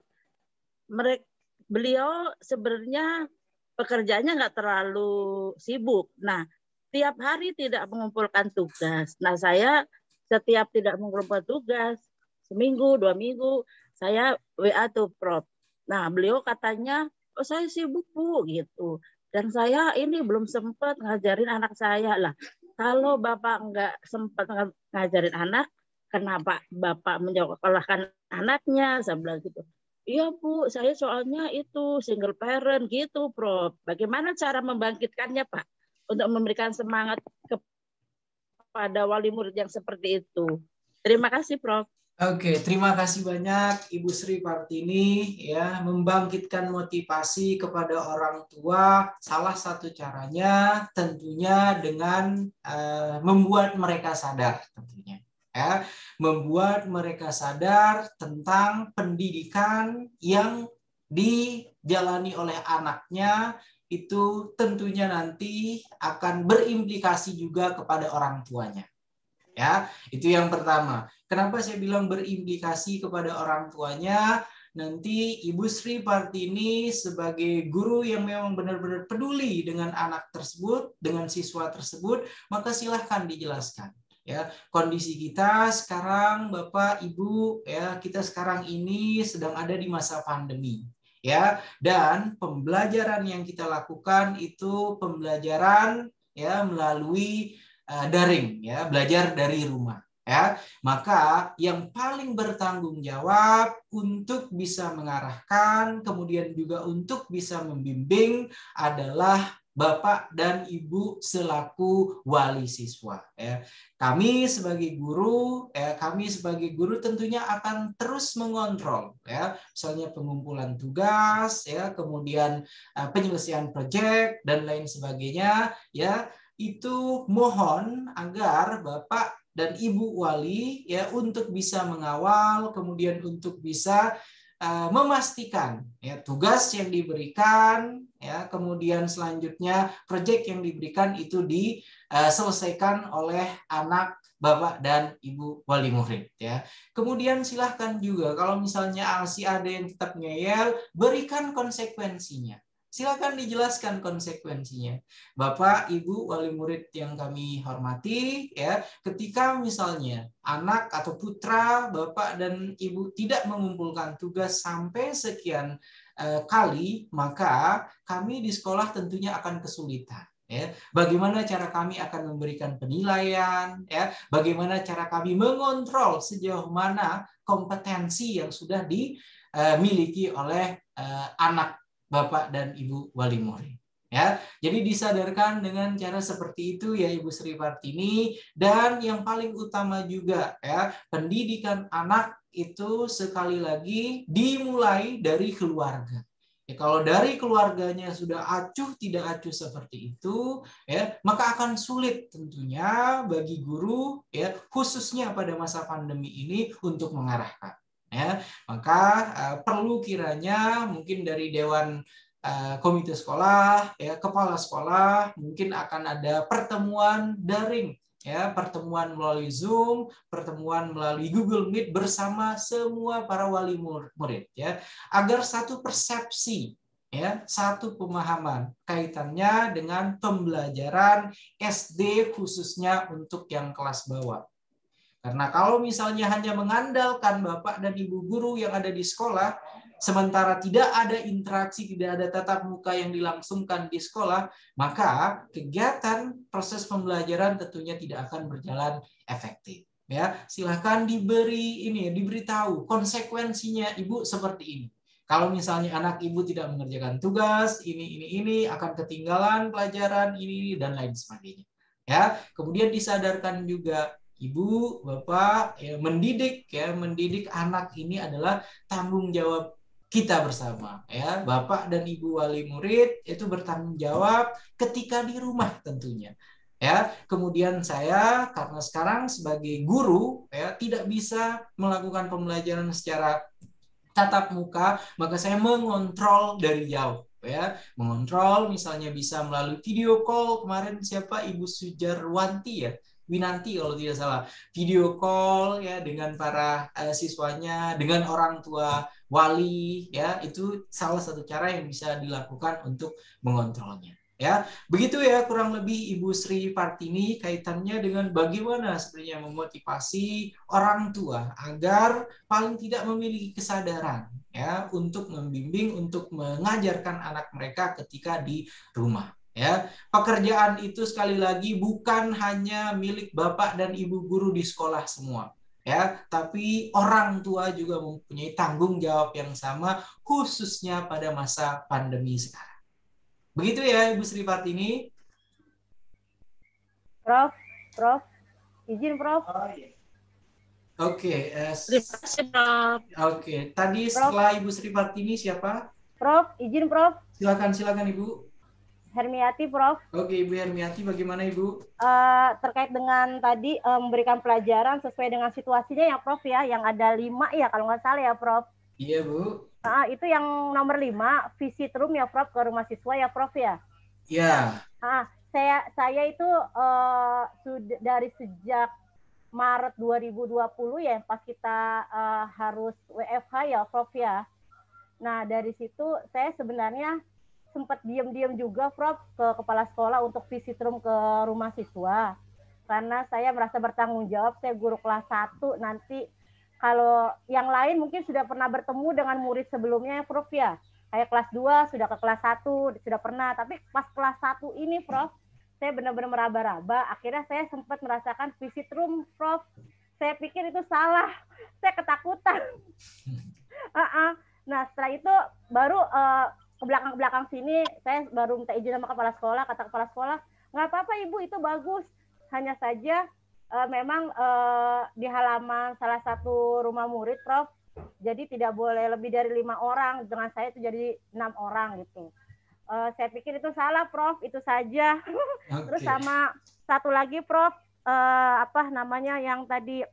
S10: beliau sebenarnya pekerjaannya nggak terlalu sibuk. Nah, tiap hari tidak mengumpulkan tugas. Nah, saya setiap tidak mengumpulkan tugas, seminggu, 2 minggu, saya WA tuh Prof. Nah, beliau katanya, oh saya sibuk Bu, gitu. Dan saya ini belum sempat ngajarin anak saya lah. Kalau Bapak nggak sempat ngajarin anak, kenapa Bapak menyekolahkan anaknya? Saya bilang gitu. Iya Bu, saya soalnya itu single parent gitu Prof. Bagaimana cara membangkitkannya Pak? Untuk memberikan semangat kepada wali murid yang seperti itu. Terima kasih Prof.
S1: Oke, terima kasih banyak Ibu Sri Partini ya, membangkitkan motivasi kepada orang tua. Salah satu caranya tentunya dengan membuat mereka sadar tentunya. Ya, membuat mereka sadar tentang pendidikan yang dijalani oleh anaknya itu tentunya nanti akan berimplikasi juga kepada orang tuanya. Ya, itu yang pertama. Kenapa saya bilang berimplikasi kepada orang tuanya? Nanti Ibu Sri Partini sebagai guru yang memang benar-benar peduli dengan anak tersebut, dengan siswa tersebut, maka silahkan dijelaskan. Ya, kondisi kita sekarang Bapak Ibu ya, kita sekarang ini sedang ada di masa pandemi. Ya, dan pembelajaran yang kita lakukan itu pembelajaran ya melalui daring ya, belajar dari rumah ya. Maka yang paling bertanggung jawab untuk bisa mengarahkan kemudian juga untuk bisa membimbing adalah Bapak dan Ibu selaku wali siswa ya. Kami sebagai guru tentunya akan terus mengontrol ya, misalnya pengumpulan tugas ya, kemudian penyelesaian proyek dan lain sebagainya ya. Itu mohon agar Bapak dan Ibu wali ya untuk bisa mengawal, kemudian untuk bisa memastikan ya tugas yang diberikan ya, kemudian selanjutnya proyek yang diberikan itu diselesaikan oleh anak Bapak dan Ibu wali murid ya. Kemudian silahkan juga kalau misalnya masih ada yang tetap ngeyel, berikan konsekuensinya. Silakan dijelaskan konsekuensinya. Bapak, Ibu, wali murid yang kami hormati, ya, ketika misalnya anak atau putra Bapak dan Ibu tidak mengumpulkan tugas sampai sekian kali, maka kami di sekolah tentunya akan kesulitan. Ya, bagaimana cara kami akan memberikan penilaian, ya, bagaimana cara kami mengontrol sejauh mana kompetensi yang sudah dimiliki oleh anak Bapak dan Ibu wali murid. Ya, jadi disadarkan dengan cara seperti itu ya Ibu Sri Partini. Dan yang paling utama juga ya, pendidikan anak itu sekali lagi dimulai dari keluarga. Ya, kalau dari keluarganya sudah acuh tidak acuh seperti itu, ya, maka akan sulit tentunya bagi guru ya, khususnya pada masa pandemi ini untuk mengarahkan. Ya, maka perlu kiranya mungkin dari Dewan Komite Sekolah, ya, Kepala Sekolah, mungkin akan ada pertemuan daring, ya, pertemuan melalui Zoom, pertemuan melalui Google Meet bersama semua para wali murid, ya, agar satu persepsi, ya, satu pemahaman kaitannya dengan pembelajaran SD khususnya untuk yang kelas bawah. Karena kalau misalnya hanya mengandalkan Bapak dan Ibu guru yang ada di sekolah, sementara tidak ada interaksi, tidak ada tatap muka yang dilangsungkan di sekolah, maka kegiatan proses pembelajaran tentunya tidak akan berjalan efektif. Ya, silahkan diberitahu konsekuensinya Ibu seperti ini. Kalau misalnya anak Ibu tidak mengerjakan tugas, ini akan ketinggalan pelajaran ini dan lain sebagainya. Ya, kemudian disadarkan juga Ibu, Bapak, ya, mendidik anak ini adalah tanggung jawab kita bersama, ya. Bapak dan Ibu wali murid itu bertanggung jawab ketika di rumah tentunya. Ya, kemudian saya karena sekarang sebagai guru ya tidak bisa melakukan pembelajaran secara tatap muka, maka saya mengontrol dari jauh ya. Mengontrol misalnya bisa melalui video call. Kemarin siapa Ibu Sujarwanti ya? Winanti kalau tidak salah, video call ya dengan para siswanya, dengan orang tua wali ya, itu salah satu cara yang bisa dilakukan untuk mengontrolnya. Ya, begitu ya kurang lebih Ibu Sri Partini kaitannya dengan bagaimana sebenarnya memotivasi orang tua agar paling tidak memiliki kesadaran ya untuk membimbing, untuk mengajarkan anak mereka ketika di rumah. Ya, pekerjaan itu sekali lagi bukan hanya milik Bapak dan Ibu guru di sekolah semua. Ya, tapi orang tua juga mempunyai tanggung jawab yang sama khususnya pada masa pandemi sekarang. Begitu ya Ibu Sri Partini.
S3: Prof, izin Prof.
S1: Oke,
S10: Terima kasih, Prof.
S1: Oke, tadi setelah Ibu Sri Partini siapa?
S3: Prof, izin Prof.
S1: Silakan Ibu.
S3: Hermiati, Prof.
S1: Oke, Ibu Hermiati, bagaimana Ibu?
S3: Terkait dengan tadi memberikan pelajaran sesuai dengan situasinya ya Prof ya, yang ada 5 ya kalau nggak salah ya Prof.
S1: Iya Bu.
S3: Itu yang nomor 5, visit room ya Prof, ke rumah siswa ya Prof ya.
S1: Iya.
S3: Saya itu sudah dari sejak Maret 2020 ya, pas kita harus WFH ya Prof ya. Nah dari situ saya sebenarnya sempat diam-diam juga Prof ke kepala sekolah untuk visit room ke rumah siswa. Karena saya merasa bertanggung jawab, saya guru kelas 1 nanti. Kalau yang lain mungkin sudah pernah bertemu dengan murid sebelumnya ya Prof ya. Kayak kelas 2 sudah ke kelas 1 sudah pernah. Tapi pas kelas 1 ini Prof, saya benar-benar meraba-raba. Akhirnya saya sempat merasakan visit room Prof. Saya pikir itu salah. Saya ketakutan. Nah setelah itu baru ke belakang sini saya baru minta izin sama kepala sekolah. Kata kepala sekolah, nggak apa-apa Ibu, itu bagus. Hanya saja memang di halaman salah satu rumah murid Prof, jadi tidak boleh lebih dari 5 orang, dengan saya itu jadi 6 orang gitu. Saya pikir itu salah Prof, itu saja. Okay. Terus sama satu lagi Prof, yang tadi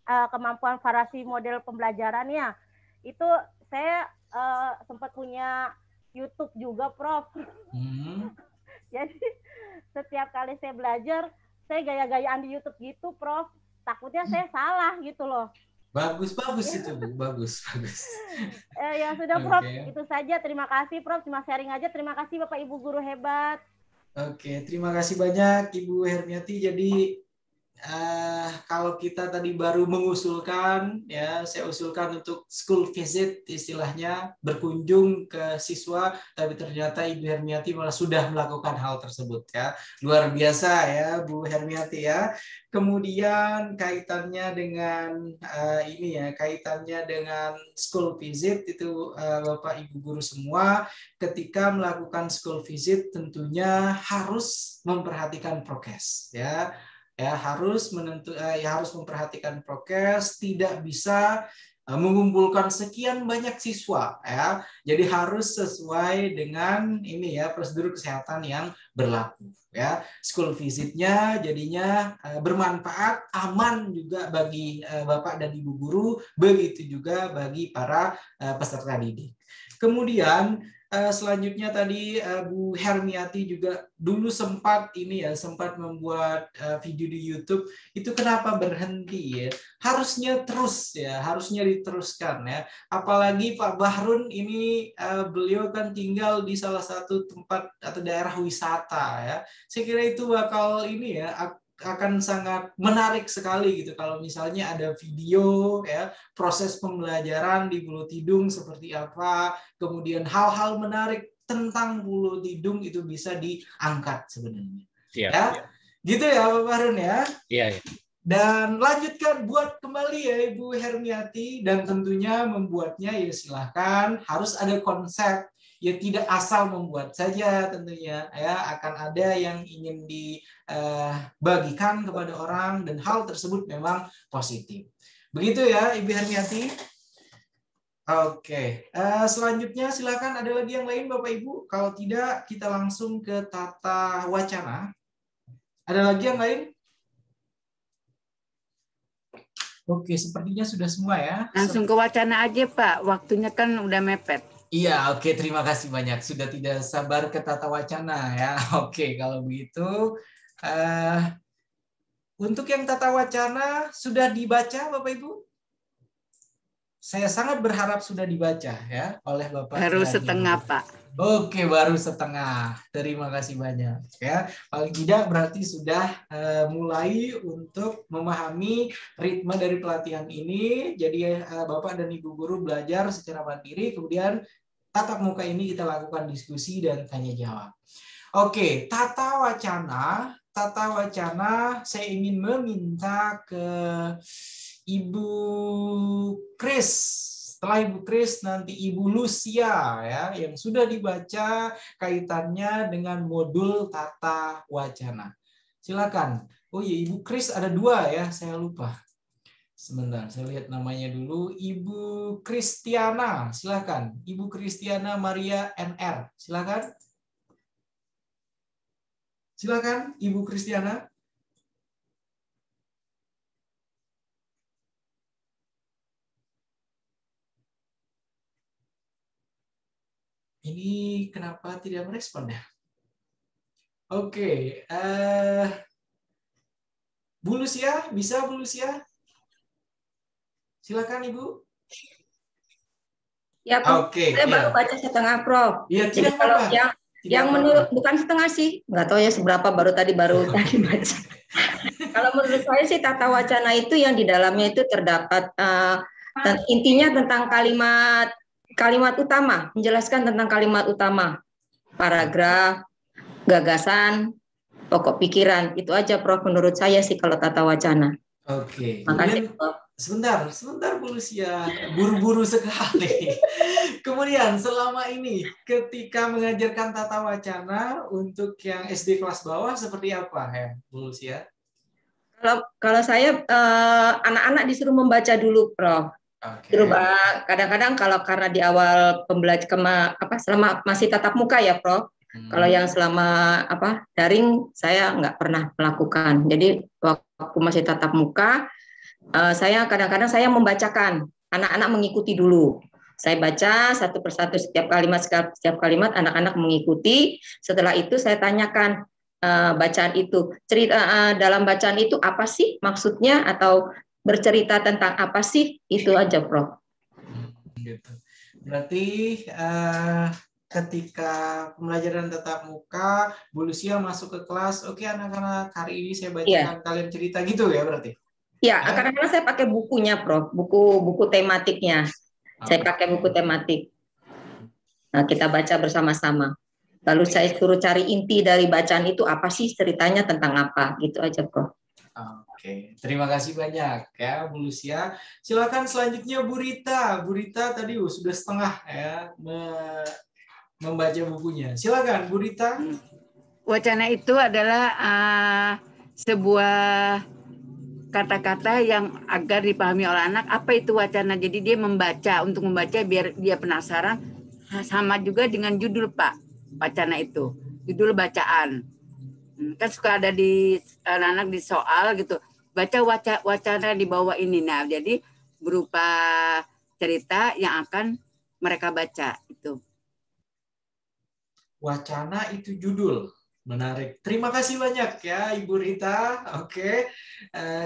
S3: kemampuan variasi model pembelajarannya, itu saya sempat punya YouTube juga Prof. Jadi setiap kali saya belajar, saya gaya-gayaan di YouTube gitu, Prof. Takutnya saya salah gitu loh.
S1: Bagus itu, Bu. Bagus.
S3: Ya sudah, Prof. Okay. Itu saja. Terima kasih, Prof. Cuma sharing aja. Terima kasih, Bapak Ibu guru hebat.
S1: Oke, terima kasih banyak, Ibu Hermiati. Jadi, kalau kita tadi baru mengusulkan, ya, saya usulkan untuk school visit, istilahnya berkunjung ke siswa, tapi ternyata Ibu Hermiati malah sudah melakukan hal tersebut, ya. Luar biasa ya, Bu Hermiati ya. Kemudian kaitannya dengan kaitannya dengan school visit itu Bapak Ibu guru semua, ketika melakukan school visit tentunya harus memperhatikan prokes, ya. Harus memperhatikan prokes, tidak bisa mengumpulkan sekian banyak siswa ya. Jadi harus sesuai dengan prosedur kesehatan yang berlaku ya. School visitnya jadinya bermanfaat, aman juga bagi Bapak dan Ibu guru, begitu juga bagi para peserta didik. Kemudian selanjutnya tadi Bu Hermiati juga dulu sempat membuat video di YouTube. Itu kenapa berhenti ya? Harusnya diteruskan ya. Apalagi Pak Bahrun ini beliau kan tinggal di salah satu tempat atau daerah wisata ya. Saya kira itu bakal akan sangat menarik sekali gitu kalau misalnya ada video ya proses pembelajaran di Pulau Tidung seperti apa, kemudian hal-hal menarik tentang Pulau Tidung itu bisa diangkat sebenarnya.
S6: Siap,
S1: ya.
S6: Siap.
S1: Gitu ya Pak Bahrun ya.
S6: Iya.
S1: Dan lanjutkan buat kembali ya Ibu Hermiati, dan tentunya membuatnya ya silahkan, harus ada konsep ya tidak asal membuat saja tentunya ya, akan ada yang ingin dibagikan kepada orang dan hal tersebut memang positif. Begitu ya Ibu Hermiati. Oke, selanjutnya silakan ada lagi yang lain Bapak Ibu. Kalau tidak kita langsung ke tata wacana. Ada lagi yang lain? Oke, sepertinya sudah semua ya.
S13: Langsung ke wacana aja Pak, waktunya kan udah mepet.
S1: Iya, oke, terima kasih banyak. Sudah tidak sabar ke tata wacana ya. Oke, kalau begitu untuk yang tata wacana sudah dibaca Bapak Ibu? Saya sangat berharap sudah dibaca ya oleh Bapak.
S13: Baru setengah Pak.
S1: Oke, baru setengah. Terima kasih banyak ya. Paling tidak berarti sudah mulai untuk memahami ritme dari pelatihan ini. Jadi Bapak dan Ibu guru belajar secara mandiri, kemudian tatap muka ini kita lakukan diskusi dan tanya jawab. Oke, tata wacana saya ingin meminta ke Ibu Kris. Setelah Ibu Kris nanti Ibu Lucia ya, yang sudah dibaca kaitannya dengan modul tata wacana. Silakan. Oh iya, Ibu Kris ada 2 ya, saya lupa. Sebentar, saya lihat namanya dulu. Ibu Kristiana, silakan. Ibu Kristiana Maria NR, silakan. Silakan, Ibu Kristiana. Ini kenapa tidak merespon ya? Oke, Bu Lucia, bisa Bu Lucia? Silakan Ibu.
S14: Ya, Prof.
S1: Oke,
S14: Saya baru baca setengah, Prof.
S1: Ya,
S14: jadi
S1: tidak
S14: kalau
S1: apa-apa.
S14: yang menurut bukan setengah sih, nggak tahu ya seberapa baru tadi baca. Kalau menurut saya sih tata wacana itu yang di dalamnya itu terdapat intinya tentang kalimat utama, menjelaskan tentang kalimat utama, paragraf, gagasan, pokok pikiran, itu aja Prof menurut saya sih kalau tata wacana.
S1: Oke.
S14: Makasih, Prof.
S1: Sebentar Bu Lucia, buru-buru sekali. Kemudian selama ini ketika mengajarkan tata wacana untuk yang SD kelas bawah seperti apa ya Bu Lucia?
S14: Kalau saya anak-anak disuruh membaca dulu, Prof.
S1: Okay.
S14: Kadang-kadang kalau karena di awal pembelajaran selama masih tatap muka ya, Prof. Kalau yang selama daring saya nggak pernah melakukan. Jadi waktu masih tatap muka, saya kadang-kadang saya membacakan, anak-anak mengikuti dulu. Saya baca satu persatu setiap kalimat anak-anak mengikuti. Setelah itu saya tanyakan bacaan itu, cerita dalam bacaan itu apa sih maksudnya atau bercerita tentang apa sih, itu aja Prof.
S1: Gitu. Berarti ketika pembelajaran tatap muka, Bu Lucia masuk ke kelas, oke anak-anak hari ini saya bacakan kalian cerita gitu ya berarti?
S14: Ya, kadang-kadang saya pakai bukunya, Prof. Buku tematiknya. Saya pakai buku tematik. Nah, kita baca bersama-sama. Lalu saya suruh cari inti dari bacaan itu apa sih ceritanya tentang apa, gitu aja, Prof.
S1: Oke, terima kasih banyak ya Bu Lucia. Silakan selanjutnya Bu Rita. Bu Rita tadi sudah setengah ya membaca bukunya. Silakan Bu Rita.
S13: Wacana itu adalah sebuah kata-kata yang agar dipahami oleh anak. Apa itu wacana? Jadi dia membaca, untuk membaca biar dia penasaran. Sama juga dengan judul Pak, wacana itu. Judul bacaan. Kan suka ada di anak-anak di soal gitu. Baca wacana di bawah ini. Nah, jadi berupa cerita yang akan mereka baca itu.
S1: Wacana itu judul. Menarik. Terima kasih banyak ya Ibu Rita. Oke,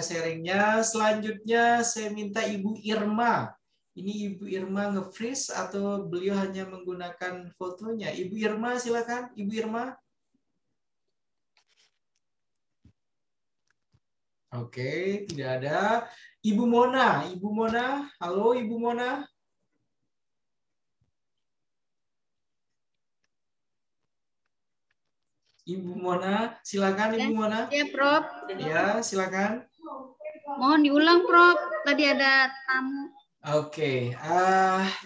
S1: sharingnya. Selanjutnya saya minta Ibu Irma. Ini Ibu Irma nge-freeze atau beliau hanya menggunakan fotonya? Ibu Irma silakan. Ibu Irma. Oke, tidak ada. Ibu Mona. Ibu Mona. Halo Ibu Mona. Ibu Mona, silakan Ibu Mona.
S9: Ya, Prof.
S1: Ya, silakan.
S9: Mohon diulang, Prof. Tadi ada tamu.
S1: Oke,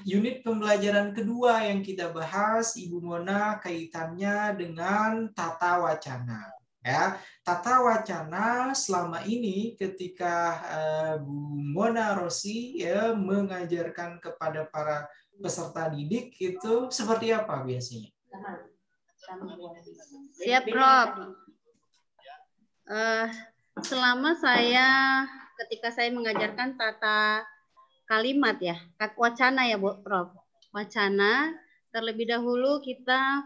S1: unit pembelajaran kedua yang kita bahas, Ibu Mona, kaitannya dengan tata wacana. Ya, tata wacana selama ini ketika Bu Mona Rosi ya mengajarkan kepada para peserta didik itu seperti apa biasanya?
S9: Siap, Prof. Selama ketika saya mengajarkan tata kalimat ya, wacana ya Bu Prof. Wacana, terlebih dahulu kita,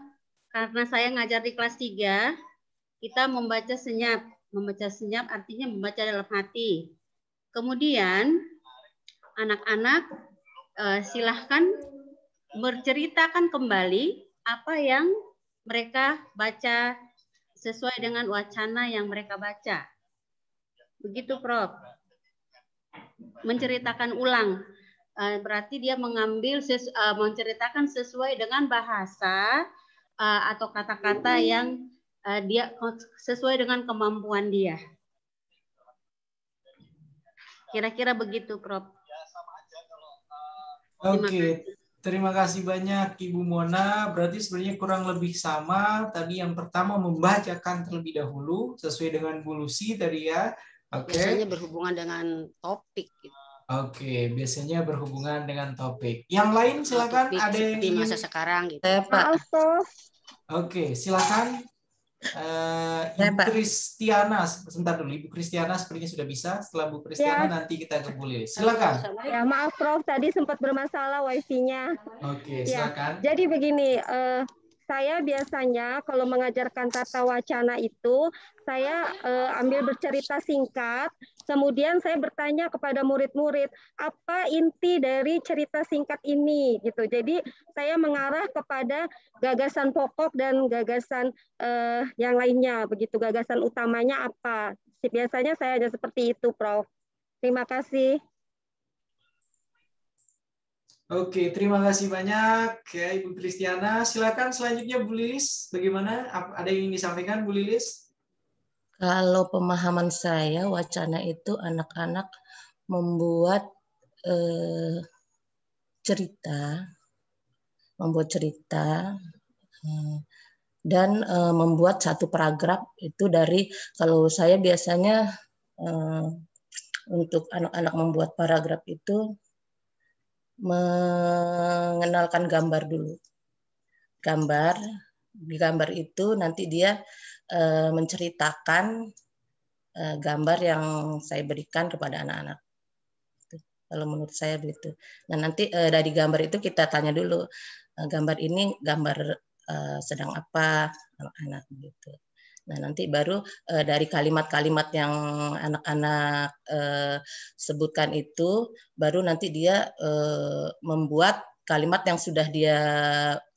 S9: karena saya ngajar di kelas 3, kita membaca senyap. Membaca senyap artinya membaca dalam hati. Kemudian anak-anak silahkan berceritakan kembali apa yang mereka baca sesuai dengan wacana yang mereka baca. Begitu, Prof. Menceritakan ulang. Berarti dia menceritakan sesuai dengan bahasa atau kata-kata yang dia sesuai dengan kemampuan dia. Kira-kira begitu, Prof.
S1: Oke, terima kasih banyak Ibu Mona. Berarti sebenarnya kurang lebih sama. Tadi yang pertama membacakan terlebih dahulu sesuai dengan Bu Lucy tadi ya. Oke.
S2: Biasanya berhubungan dengan topik.
S1: Oke, biasanya berhubungan dengan topik. Yang lain silakan. Ada yang
S2: di masa sekarang gitu.
S14: Pak.
S1: Oke, silakan. Ibu Kristiana, sebentar dulu. Ibu Kristiana sepertinya sudah bisa. Setelah Bu Kristiana nanti kita ke Bu Lilis. Silakan.
S3: Ya maaf Prof, tadi sempat bermasalah wifi-nya.
S1: Oke, silakan.
S3: Ya, jadi begini, saya biasanya kalau mengajarkan tata wacana itu, saya ambil bercerita singkat, kemudian saya bertanya kepada murid-murid, apa inti dari cerita singkat ini? Gitu. Jadi saya mengarah kepada gagasan pokok dan gagasan yang lainnya, begitu. Gagasan utamanya apa? Biasanya saya ada seperti itu, Prof. Terima kasih.
S1: Oke, terima kasih banyak ya Ibu Kristiana. Silakan selanjutnya Bu Lilis. Bagaimana? Ada yang ingin disampaikan Bu Lilis?
S14: Kalau pemahaman saya, wacana itu anak-anak membuat cerita, dan membuat satu paragraf itu dari, kalau saya biasanya untuk anak-anak membuat paragraf itu mengenalkan gambar dulu. Di gambar itu nanti dia menceritakan gambar yang saya berikan kepada anak-anak. Kalau menurut saya begitu. Nah nanti dari gambar itu kita tanya dulu, gambar ini gambar sedang apa anak-anak gitu. Nah nanti baru dari kalimat-kalimat yang anak-anak sebutkan itu, baru nanti dia membuat kalimat yang sudah dia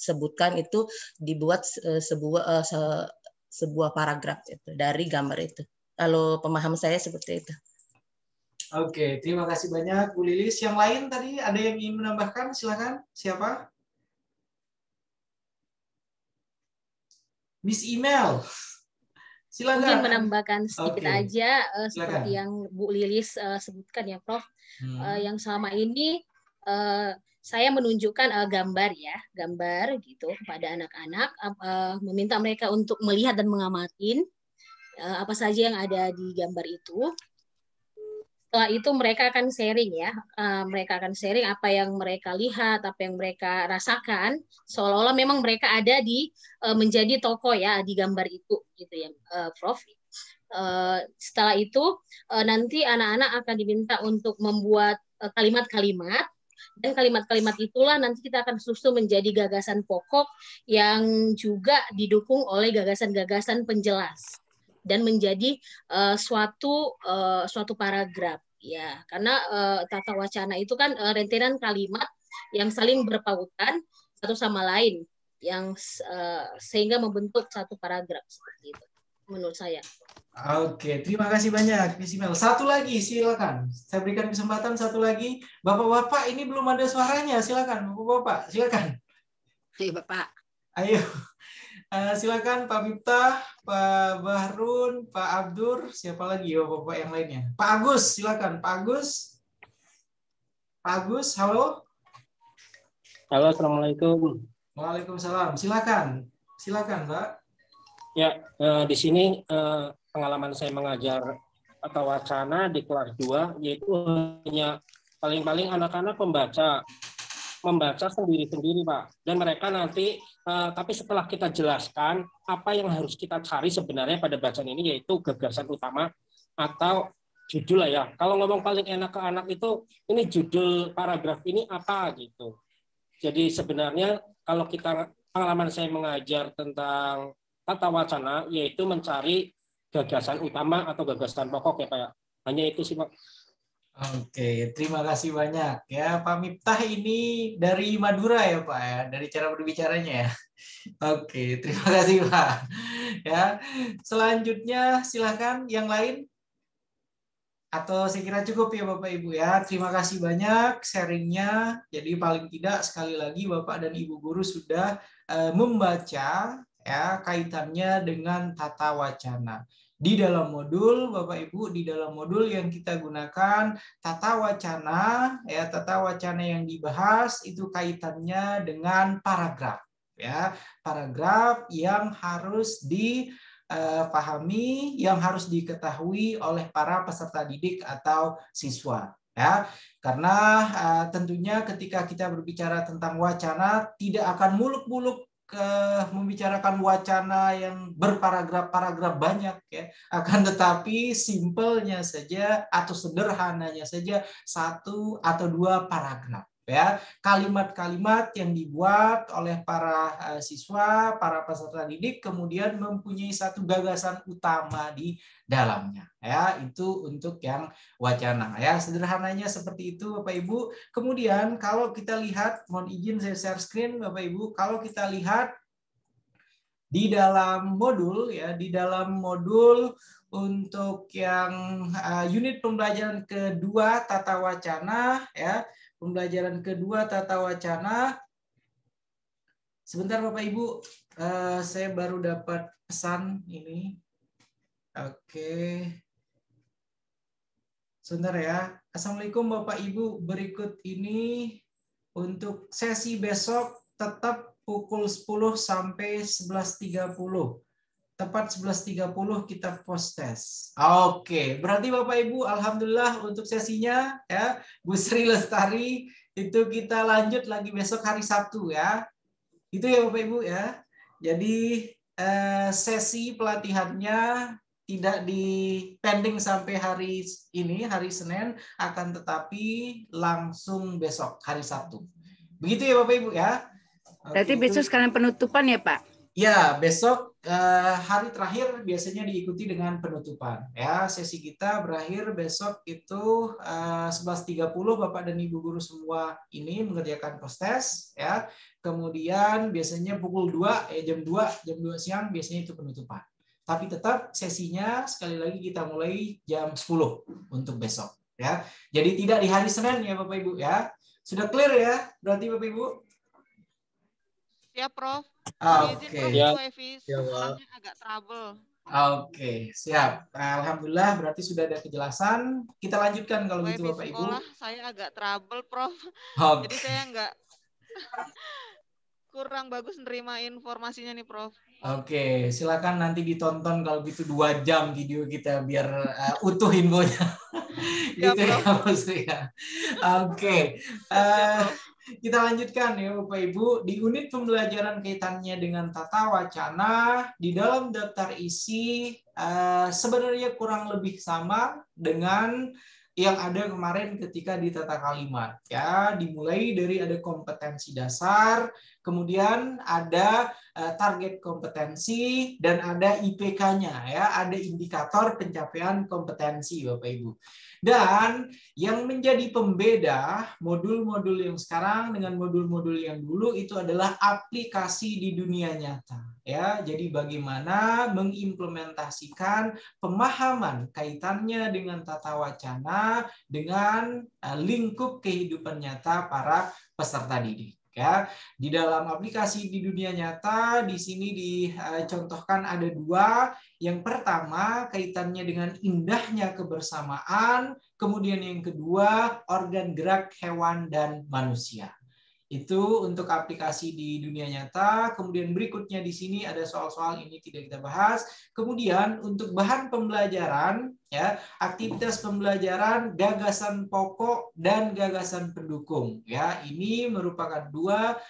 S14: sebutkan itu dibuat sebuah paragraf itu dari gambar itu. Kalau pemahaman saya seperti itu.
S1: Oke, terima kasih banyak Bu Lilis. Yang lain tadi ada yang ingin menambahkan? Silakan. Siapa? Miss Email. Silakan.
S15: Mungkin menambahkan sedikit aja
S1: Silakan.
S15: seperti yang Bu Lilis sebutkan ya, Prof. Yang selama ini saya menunjukkan gambar gitu kepada anak-anak, meminta mereka untuk melihat dan mengamati apa saja yang ada di gambar itu. Setelah itu mereka akan sharing ya, mereka akan sharing apa yang mereka lihat, apa yang mereka rasakan, seolah-olah memang mereka ada di menjadi tokoh ya di gambar itu, gitu ya, Prof. Setelah itu nanti anak-anak akan diminta untuk membuat kalimat-kalimat, dan kalimat-kalimat itulah nanti kita akan susun menjadi gagasan pokok yang juga didukung oleh gagasan-gagasan penjelas dan menjadi suatu paragraf ya, karena tata wacana itu kan rentetan kalimat yang saling berpautan satu sama lain yang sehingga membentuk satu paragraf seperti itu menurut saya.
S1: Oke, terima kasih banyak Miss Email. Satu lagi silakan. Saya berikan kesempatan satu lagi. Bapak-bapak ini belum ada suaranya. Silakan Bapak-bapak, silakan.
S2: Ayo Bapak.
S1: Ayo. Silakan Pak Miftah, Pak Bahrun, Pak Abdur, siapa lagi Bapak yang lainnya? Pak Agus, silakan Pak Agus. Pak Agus, halo.
S16: Halo, Assalamualaikum.
S1: Waalaikumsalam. Silakan, Pak.
S16: Ya, di sini pengalaman saya mengajar tata wacana di kelas 2 yaitu hanya paling-paling anak-anak membaca sendiri-sendiri, Pak. Dan mereka nanti, tapi setelah kita jelaskan apa yang harus kita cari sebenarnya pada bacaan ini, yaitu gagasan utama atau judul lah ya. Kalau ngomong paling enak ke anak itu, ini judul paragraf ini apa gitu. Jadi sebenarnya kalau kita, pengalaman saya mengajar tentang tata wacana, yaitu mencari gagasan utama atau gagasan pokok ya Pak ya. Hanya itu sih Pak.
S1: Oke, terima kasih banyak ya Pak Miftah, ini dari Madura ya Pak ya, dari cara berbicaranya ya. Oke, terima kasih Pak. Ya, selanjutnya silakan yang lain. Atau saya kira cukup ya Bapak Ibu ya. Terima kasih banyak sharingnya. Jadi paling tidak sekali lagi Bapak dan Ibu guru sudah membaca ya kaitannya dengan tata wacana. Di dalam modul Bapak Ibu, di dalam modul yang kita gunakan tata wacana ya, tata wacana yang dibahas itu kaitannya dengan paragraf ya. Paragraf yang harus dipahami, yang harus diketahui oleh para peserta didik atau siswa ya. Karena tentunya ketika kita berbicara tentang wacana tidak akan muluk-muluk membicarakan wacana yang berparagraf-paragraf banyak ya, akan tetapi simpelnya saja atau sederhananya saja 1 atau 2 paragraf ya, kalimat-kalimat yang dibuat oleh para siswa, para peserta didik kemudian mempunyai satu gagasan utama di dalamnya ya. Itu untuk yang wacana ya, sederhananya seperti itu Bapak Ibu. Kemudian kalau kita lihat, mohon izin saya share screen Bapak Ibu, kalau kita lihat di dalam modul ya, di dalam modul untuk yang unit pembelajaran kedua tata wacana ya, pembelajaran kedua tata wacana. Sebentar Bapak Ibu, saya baru dapat pesan ini. Oke. Sebentar ya. Assalamualaikum Bapak Ibu, berikut ini untuk sesi besok tetap pukul 10 sampai 11.30. Tepat 11.30 kita post test. Oke, berarti Bapak Ibu alhamdulillah untuk sesinya ya, Bu Sri Lestari itu kita lanjut lagi besok hari Sabtu ya. Itu ya Bapak Ibu ya. Jadi sesi pelatihannya tidak di pending sampai hari ini, hari Senin, akan tetapi langsung besok hari Sabtu. Begitu ya Bapak Ibu ya.
S13: Berarti besok sekalian penutupan ya Pak?
S1: Ya, besok hari terakhir biasanya diikuti dengan penutupan. Ya, sesi kita berakhir besok itu 11.30 Bapak dan Ibu guru semua ini mengerjakan post test ya. Kemudian biasanya pukul 2 jam 2 siang biasanya itu penutupan. Tapi tetap sesinya sekali lagi kita mulai jam 10 untuk besok ya. Jadi tidak di hari Senin ya Bapak Ibu ya. Sudah clear ya? Berarti Bapak Ibu?
S17: Ya, Prof.
S1: Oke.
S17: Wifi agak trouble.
S1: Oke, siap. Alhamdulillah berarti sudah ada kejelasan. Kita lanjutkan kalau gitu Bapak Ibu.
S17: Sekolah saya agak trouble, Prof.
S1: Okay.
S17: Jadi saya enggak kurang bagus nerima informasinya nih, Prof.
S1: Oke, silakan nanti ditonton kalau gitu 2 jam video kita biar utuh infonya. Gitu ya, Mas ya. Oke. Kita lanjutkan ya Bapak Ibu, di unit pembelajaran kaitannya dengan tata wacana di dalam daftar isi sebenarnya kurang lebih sama dengan yang ada kemarin ketika di tata kalimat ya, dimulai dari ada kompetensi dasar, kemudian ada target kompetensi dan ada IPK-nya ya, ada indikator pencapaian kompetensi Bapak Ibu. Dan yang menjadi pembeda modul-modul yang sekarang dengan modul-modul yang dulu itu adalah aplikasi di dunia nyata ya. Jadi bagaimana mengimplementasikan pemahaman kaitannya dengan tata wacana dengan lingkup kehidupan nyata para peserta didik ya. Di dalam aplikasi di dunia nyata di sini dicontohkan ada 2. Yang pertama kaitannya dengan indahnya kebersamaan, kemudian yang kedua organ gerak hewan dan manusia. Itu untuk aplikasi di dunia nyata. Kemudian berikutnya di sini ada soal-soal ini tidak kita bahas. Kemudian untuk bahan pembelajaran, ya, aktivitas pembelajaran, gagasan pokok dan gagasan pendukung. Ya, ini merupakan 2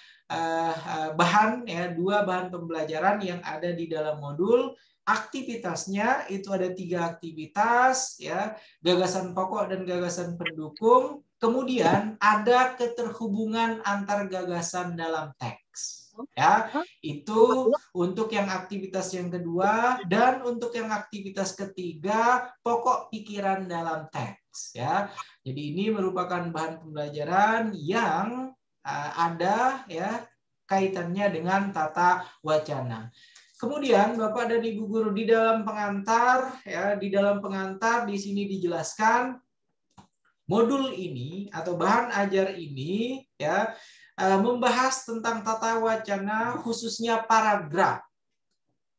S1: bahan, ya, 2 bahan pembelajaran yang ada di dalam modul. Aktivitasnya itu ada 3 aktivitas, ya, gagasan pokok dan gagasan pendukung. Kemudian ada keterhubungan antar gagasan dalam teks. Ya, itu untuk yang aktivitas yang kedua, dan untuk yang aktivitas ketiga pokok pikiran dalam teks. Ya, jadi ini merupakan bahan pembelajaran yang ada, ya, kaitannya dengan tata wacana. Kemudian Bapak dan Ibu guru di dalam pengantar, ya, di dalam pengantar di sini dijelaskan modul ini atau bahan ajar ini, ya, membahas tentang tata wacana khususnya paragraf.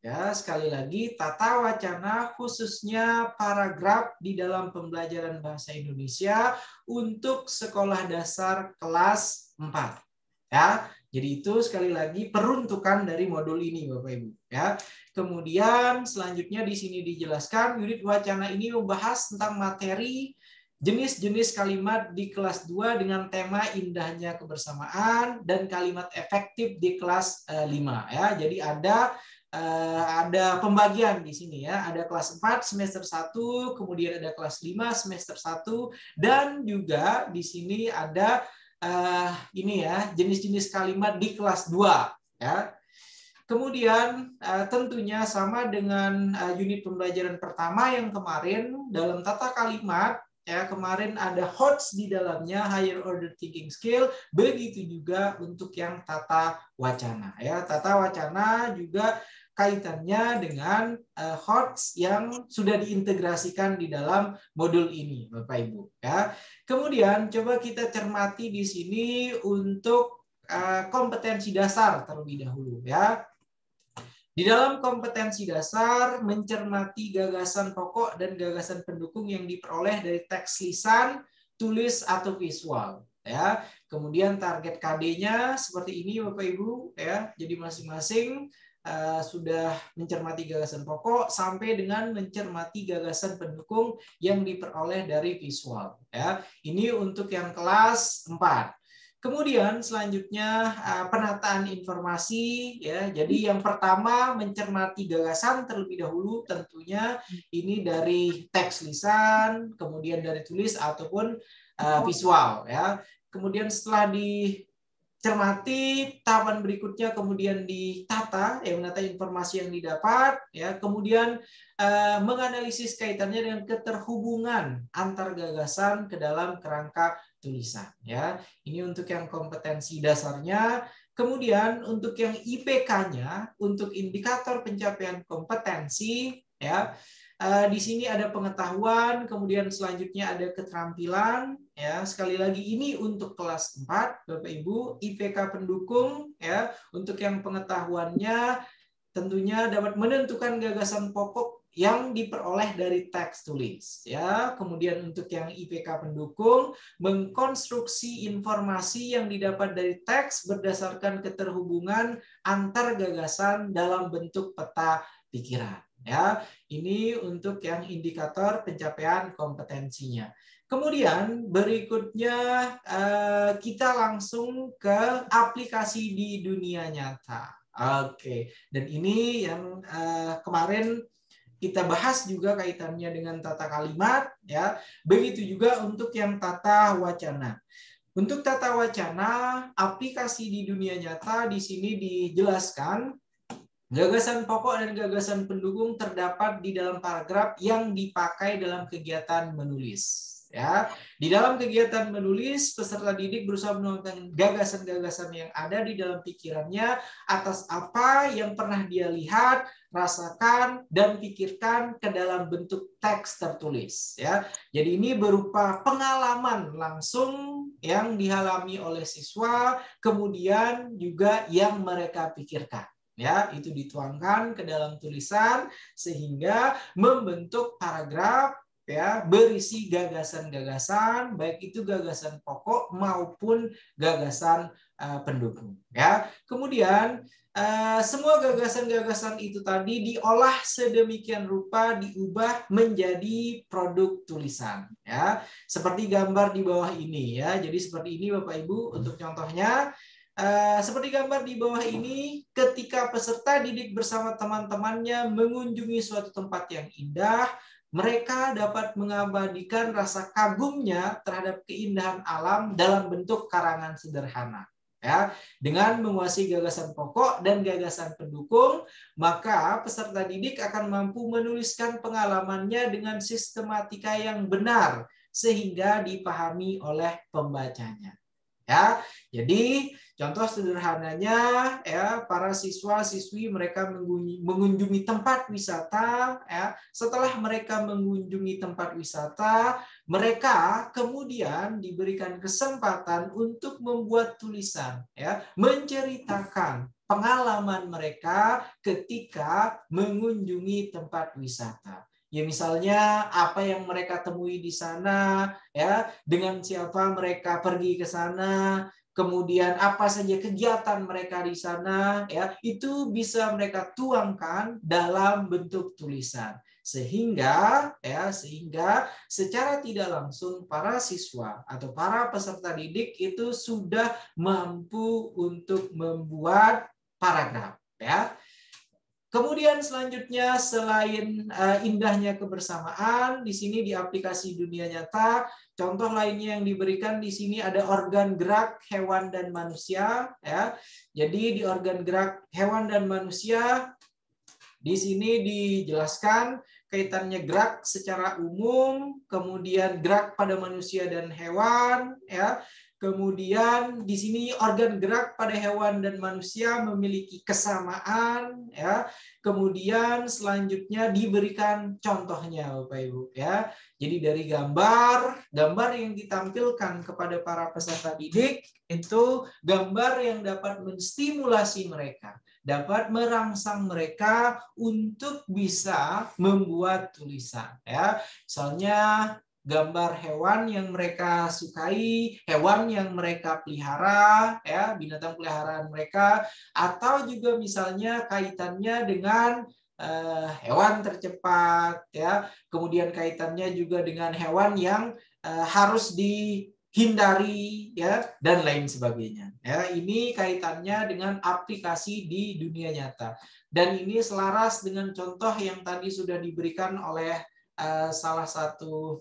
S1: Ya, sekali lagi tata wacana khususnya paragraf di dalam pembelajaran bahasa Indonesia untuk sekolah dasar kelas 4. Ya, jadi itu sekali lagi peruntukan dari modul ini Bapak Ibu, ya. Kemudian selanjutnya di sini dijelaskan unit wacana ini membahas tentang materi jenis-jenis kalimat di kelas 2 dengan tema indahnya kebersamaan dan kalimat efektif di kelas 5, ya. Jadi ada pembagian di sini, ya. Ada kelas 4 semester 1, kemudian ada kelas 5 semester 1, dan juga di sini ada ini, ya, jenis-jenis kalimat di kelas 2, ya. Kemudian tentunya sama dengan unit pembelajaran pertama yang kemarin dalam tata kalimat, ya, kemarin ada HOTS di dalamnya, higher order thinking skill, begitu juga untuk yang tata wacana, ya. Tata wacana juga kaitannya dengan HOTS yang sudah diintegrasikan di dalam modul ini, Bapak Ibu, ya. Kemudian coba kita cermati di sini untuk kompetensi dasar terlebih dahulu, ya. Di dalam kompetensi dasar mencermati gagasan pokok dan gagasan pendukung yang diperoleh dari teks lisan, tulis atau visual, ya. Kemudian target KD-nya seperti ini Bapak Ibu, ya. Jadi masing-masing sudah mencermati gagasan pokok sampai dengan mencermati gagasan pendukung yang diperoleh dari visual, ya. Ini untuk yang kelas 4. Kemudian selanjutnya penataan informasi, ya. Jadi yang pertama mencermati gagasan terlebih dahulu, tentunya ini dari teks lisan, kemudian dari tulis ataupun visual, ya. Kemudian setelah dicermati, tahapan berikutnya kemudian ditata, ya, menata informasi yang didapat, ya. Kemudian menganalisis kaitannya dengan keterhubungan antar gagasan ke dalam kerangka tulisan, ya. Ini untuk yang kompetensi dasarnya. Kemudian untuk yang IPK-nya, untuk indikator pencapaian kompetensi, ya. Di sini ada pengetahuan, kemudian selanjutnya ada keterampilan, ya. Sekali lagi ini untuk kelas 4, Bapak Ibu. IPK pendukung, ya. Untuk yang pengetahuannya tentunya dapat menentukan gagasan pokok yang diperoleh dari teks tulis, ya. Kemudian untuk yang IPK pendukung mengkonstruksi informasi yang didapat dari teks berdasarkan keterhubungan antar gagasan dalam bentuk peta pikiran, ya. Ini untuk yang indikator pencapaian kompetensinya. Kemudian berikutnya kita langsung ke aplikasi di dunia nyata. Oke, dan ini yang kemarin kita bahas juga kaitannya dengan tata kalimat, ya. Begitu juga untuk yang tata wacana. Untuk tata wacana, aplikasi di dunia nyata di sini dijelaskan gagasan pokok dan gagasan pendukung terdapat di dalam paragraf yang dipakai dalam kegiatan menulis, Ya, di dalam kegiatan menulis, peserta didik berusaha menuangkan gagasan-gagasan yang ada di dalam pikirannya atas apa yang pernah dia lihat, rasakan, dan pikirkan ke dalam bentuk teks tertulis. Ya, jadi ini berupa pengalaman langsung yang dialami oleh siswa, kemudian juga yang mereka pikirkan. Ya, itu dituangkan ke dalam tulisan sehingga membentuk paragraf ya berisi gagasan-gagasan, baik itu gagasan pokok maupun gagasan pendukung. Ya, kemudian semua gagasan-gagasan itu tadi diolah sedemikian rupa, diubah menjadi produk tulisan. Ya, seperti gambar di bawah ini. Ya, jadi seperti ini Bapak Ibu untuk contohnya. Seperti gambar di bawah ini, ketika peserta didik bersama teman-temannya mengunjungi suatu tempat yang indah, mereka dapat mengabadikan rasa kagumnya terhadap keindahan alam dalam bentuk karangan sederhana. Ya, dengan menguasai gagasan pokok dan gagasan pendukung, maka peserta didik akan mampu menuliskan pengalamannya dengan sistematika yang benar sehingga dipahami oleh pembacanya. Ya, jadi contoh sederhananya ya, para siswa-siswi mereka mengunjungi tempat wisata ya. Setelah mereka mengunjungi tempat wisata, mereka kemudian diberikan kesempatan untuk membuat tulisan ya, menceritakan pengalaman mereka ketika mengunjungi tempat wisata. Ya, misalnya apa yang mereka temui di sana, ya, dengan siapa mereka pergi ke sana, kemudian apa saja kegiatan mereka di sana, ya, itu bisa mereka tuangkan dalam bentuk tulisan. Sehingga secara tidak langsung para siswa atau para peserta didik itu sudah mampu untuk membuat paragraf, ya. Kemudian selanjutnya selain indahnya kebersamaan, di sini di aplikasi dunia nyata, contoh lainnya yang diberikan di sini ada organ gerak hewan dan manusia. Ya. Jadi di organ gerak hewan dan manusia, di sini dijelaskan kaitannya gerak secara umum, kemudian gerak pada manusia dan hewan, ya. Kemudian di sini organ gerak pada hewan dan manusia memiliki kesamaan, ya. Kemudian selanjutnya diberikan contohnya, Bapak Ibu, ya. Jadi dari gambar yang ditampilkan kepada para peserta didik itu gambar yang dapat menstimulasi mereka, dapat merangsang mereka untuk bisa membuat tulisan, ya. Misalnya gambar hewan yang mereka sukai, hewan yang mereka pelihara, ya, binatang peliharaan mereka, atau juga misalnya kaitannya dengan hewan tercepat, ya, kemudian kaitannya juga dengan hewan yang harus dihindari, ya, dan lain sebagainya. Ya, ini kaitannya dengan aplikasi di dunia nyata, dan ini selaras dengan contoh yang tadi sudah diberikan oleh salah satu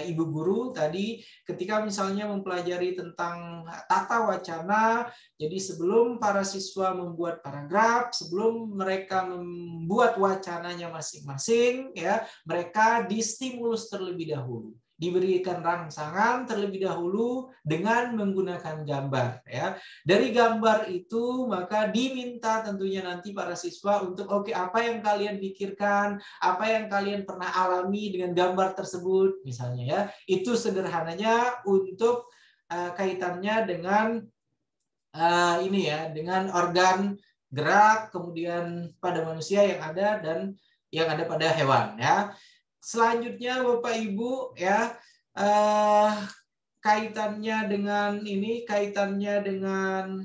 S1: ibu guru tadi ketika misalnya mempelajari tentang tata wacana. Jadi sebelum para siswa membuat paragraf, sebelum mereka membuat wacananya masing-masing, ya, mereka distimulus terlebih dahulu, diberikan rangsangan terlebih dahulu dengan menggunakan gambar, ya. Dari gambar itu maka diminta tentunya nanti para siswa untuk apa yang kalian pikirkan, apa yang kalian pernah alami dengan gambar tersebut misalnya, ya. Itu sederhananya untuk kaitannya dengan ini, ya, dengan organ gerak kemudian pada manusia yang ada dan yang ada pada hewan, ya. Selanjutnya Bapak Ibu, ya, kaitannya dengan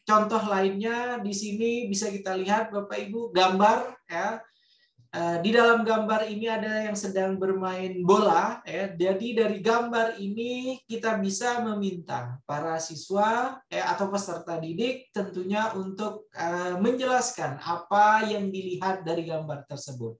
S1: contoh lainnya di sini bisa kita lihat Bapak Ibu gambar, ya. Di dalam gambar ini ada yang sedang bermain bola, ya. Jadi dari gambar ini kita bisa meminta para siswa atau peserta didik tentunya untuk menjelaskan apa yang dilihat dari gambar tersebut.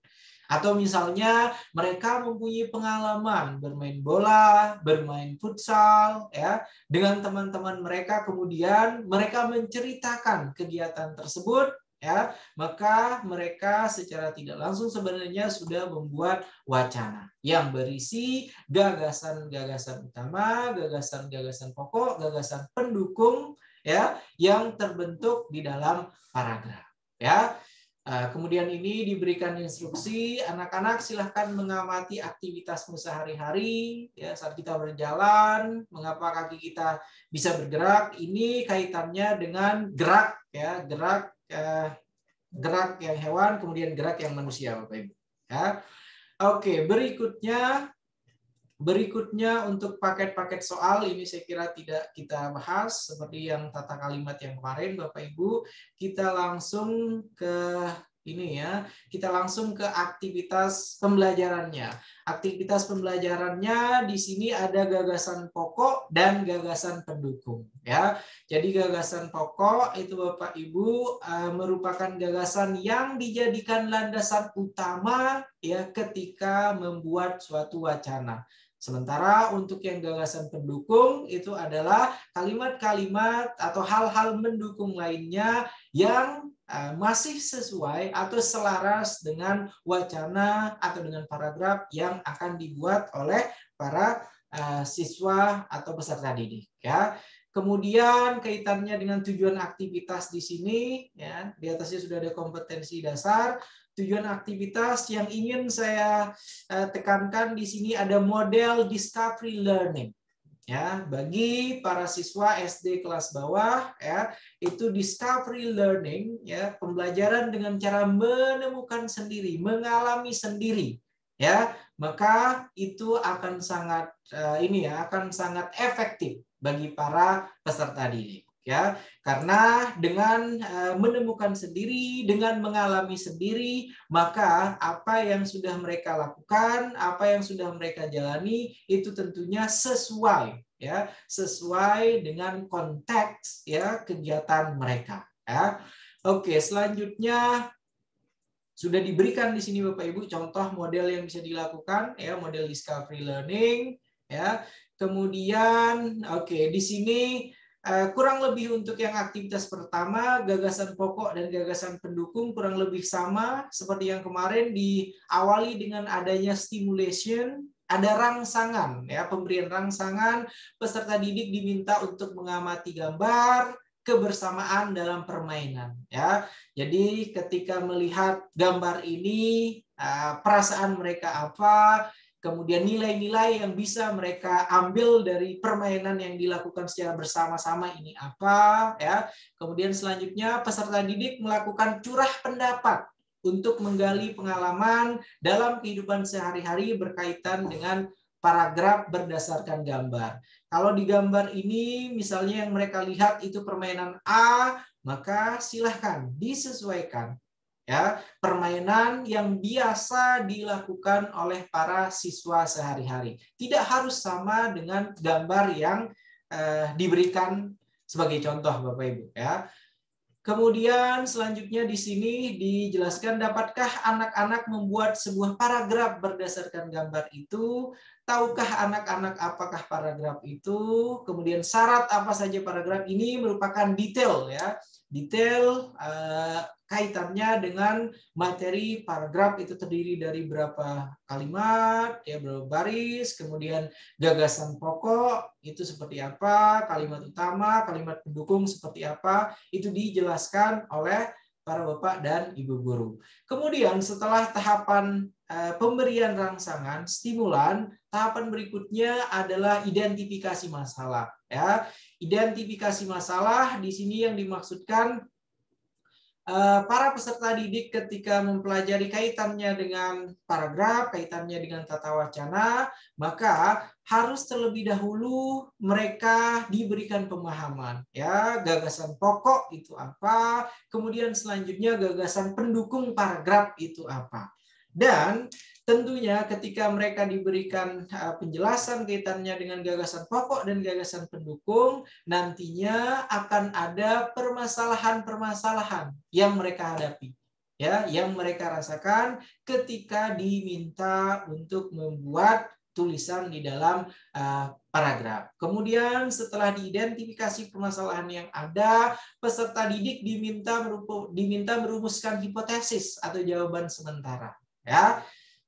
S1: Atau misalnya mereka mempunyai pengalaman bermain bola, bermain futsal, ya, dengan teman-teman mereka, kemudian mereka menceritakan kegiatan tersebut, ya, maka mereka secara tidak langsung sebenarnya sudah membuat wacana yang berisi gagasan-gagasan utama, gagasan-gagasan pokok, gagasan pendukung, ya, yang terbentuk di dalam paragraf, ya. Kemudian ini diberikan instruksi, anak-anak silahkan mengamati aktivitasmu sehari-hari, ya, saat kita berjalan, mengapa kaki kita bisa bergerak. Ini kaitannya dengan gerak, ya, gerak yang hewan, kemudian gerak yang manusia, Bapak Ibu. Ya. Oke, berikutnya untuk paket-paket soal ini saya kira tidak kita bahas seperti yang tata kalimat yang kemarin, Bapak Ibu. Kita langsung ke ini ya, kita langsung ke aktivitas pembelajarannya. Aktivitas pembelajarannya di sini ada gagasan pokok dan gagasan pendukung, ya. Jadi gagasan pokok itu Bapak Ibu merupakan gagasan yang dijadikan landasan utama, ya, ketika membuat suatu wacana. Sementara untuk yang gagasan pendukung itu adalah kalimat-kalimat atau hal-hal mendukung lainnya yang masih sesuai atau selaras dengan wacana atau dengan paragraf yang akan dibuat oleh para siswa atau peserta didik, ya. Kemudian kaitannya dengan tujuan aktivitas di sini, ya, di atasnya sudah ada kompetensi dasar. Tujuan aktivitas yang ingin saya tekankan di sini ada model discovery learning, ya, bagi para siswa SD kelas bawah, ya, itu discovery learning, ya, pembelajaran dengan cara menemukan sendiri, mengalami sendiri, ya, maka itu akan sangat akan sangat efektif bagi para peserta didik, ya, karena dengan menemukan sendiri, dengan mengalami sendiri, maka apa yang sudah mereka lakukan, apa yang sudah mereka jalani itu tentunya sesuai, ya, sesuai dengan konteks, ya, kegiatan mereka, ya. Oke, selanjutnya sudah diberikan di sini Bapak Ibu contoh model yang bisa dilakukan, ya, model discovery learning, ya. Kemudian di sini kurang lebih untuk yang aktivitas pertama, gagasan pokok dan gagasan pendukung kurang lebih sama seperti yang kemarin, diawali dengan adanya stimulation, ada rangsangan, ya, pemberian rangsangan, peserta didik diminta untuk mengamati gambar, kebersamaan dalam permainan, ya. Jadi ketika melihat gambar ini, perasaan mereka apa, kemudian nilai-nilai yang bisa mereka ambil dari permainan yang dilakukan secara bersama-sama ini apa, ya. Kemudian selanjutnya peserta didik melakukan curah pendapat untuk menggali pengalaman dalam kehidupan sehari-hari berkaitan dengan paragraf berdasarkan gambar. Kalau di gambar ini misalnya yang mereka lihat itu permainan A, maka silahkan disesuaikan, ya, permainan yang biasa dilakukan oleh para siswa sehari-hari. Tidak harus sama dengan gambar yang diberikan sebagai contoh Bapak Ibu, ya. Kemudian selanjutnya di sini dijelaskan, dapatkah anak-anak membuat sebuah paragraf berdasarkan gambar itu? Tahukah anak-anak apakah paragraf itu? Kemudian syarat apa saja paragraf ini merupakan detail, ya. Detail kaitannya dengan materi paragraf itu terdiri dari berapa kalimat, ya, berapa baris, kemudian gagasan pokok itu seperti apa, kalimat utama, kalimat pendukung seperti apa, itu dijelaskan oleh para bapak dan ibu guru. Kemudian setelah tahapan pemberian rangsangan, stimulan, tahapan berikutnya adalah identifikasi masalah, ya. Identifikasi masalah di sini yang dimaksudkan para peserta didik ketika mempelajari kaitannya dengan paragraf, kaitannya dengan tata wacana, maka harus terlebih dahulu mereka diberikan pemahaman, ya, gagasan pokok itu apa, kemudian selanjutnya gagasan pendukung paragraf itu apa. Dan tentunya ketika mereka diberikan penjelasan kaitannya dengan gagasan pokok dan gagasan pendukung, nantinya akan ada permasalahan-permasalahan yang mereka hadapi, ya, yang mereka rasakan ketika diminta untuk membuat tulisan di dalam paragraf. Kemudian setelah diidentifikasi permasalahan yang ada, peserta didik diminta merumuskan hipotesis atau jawaban sementara. Ya,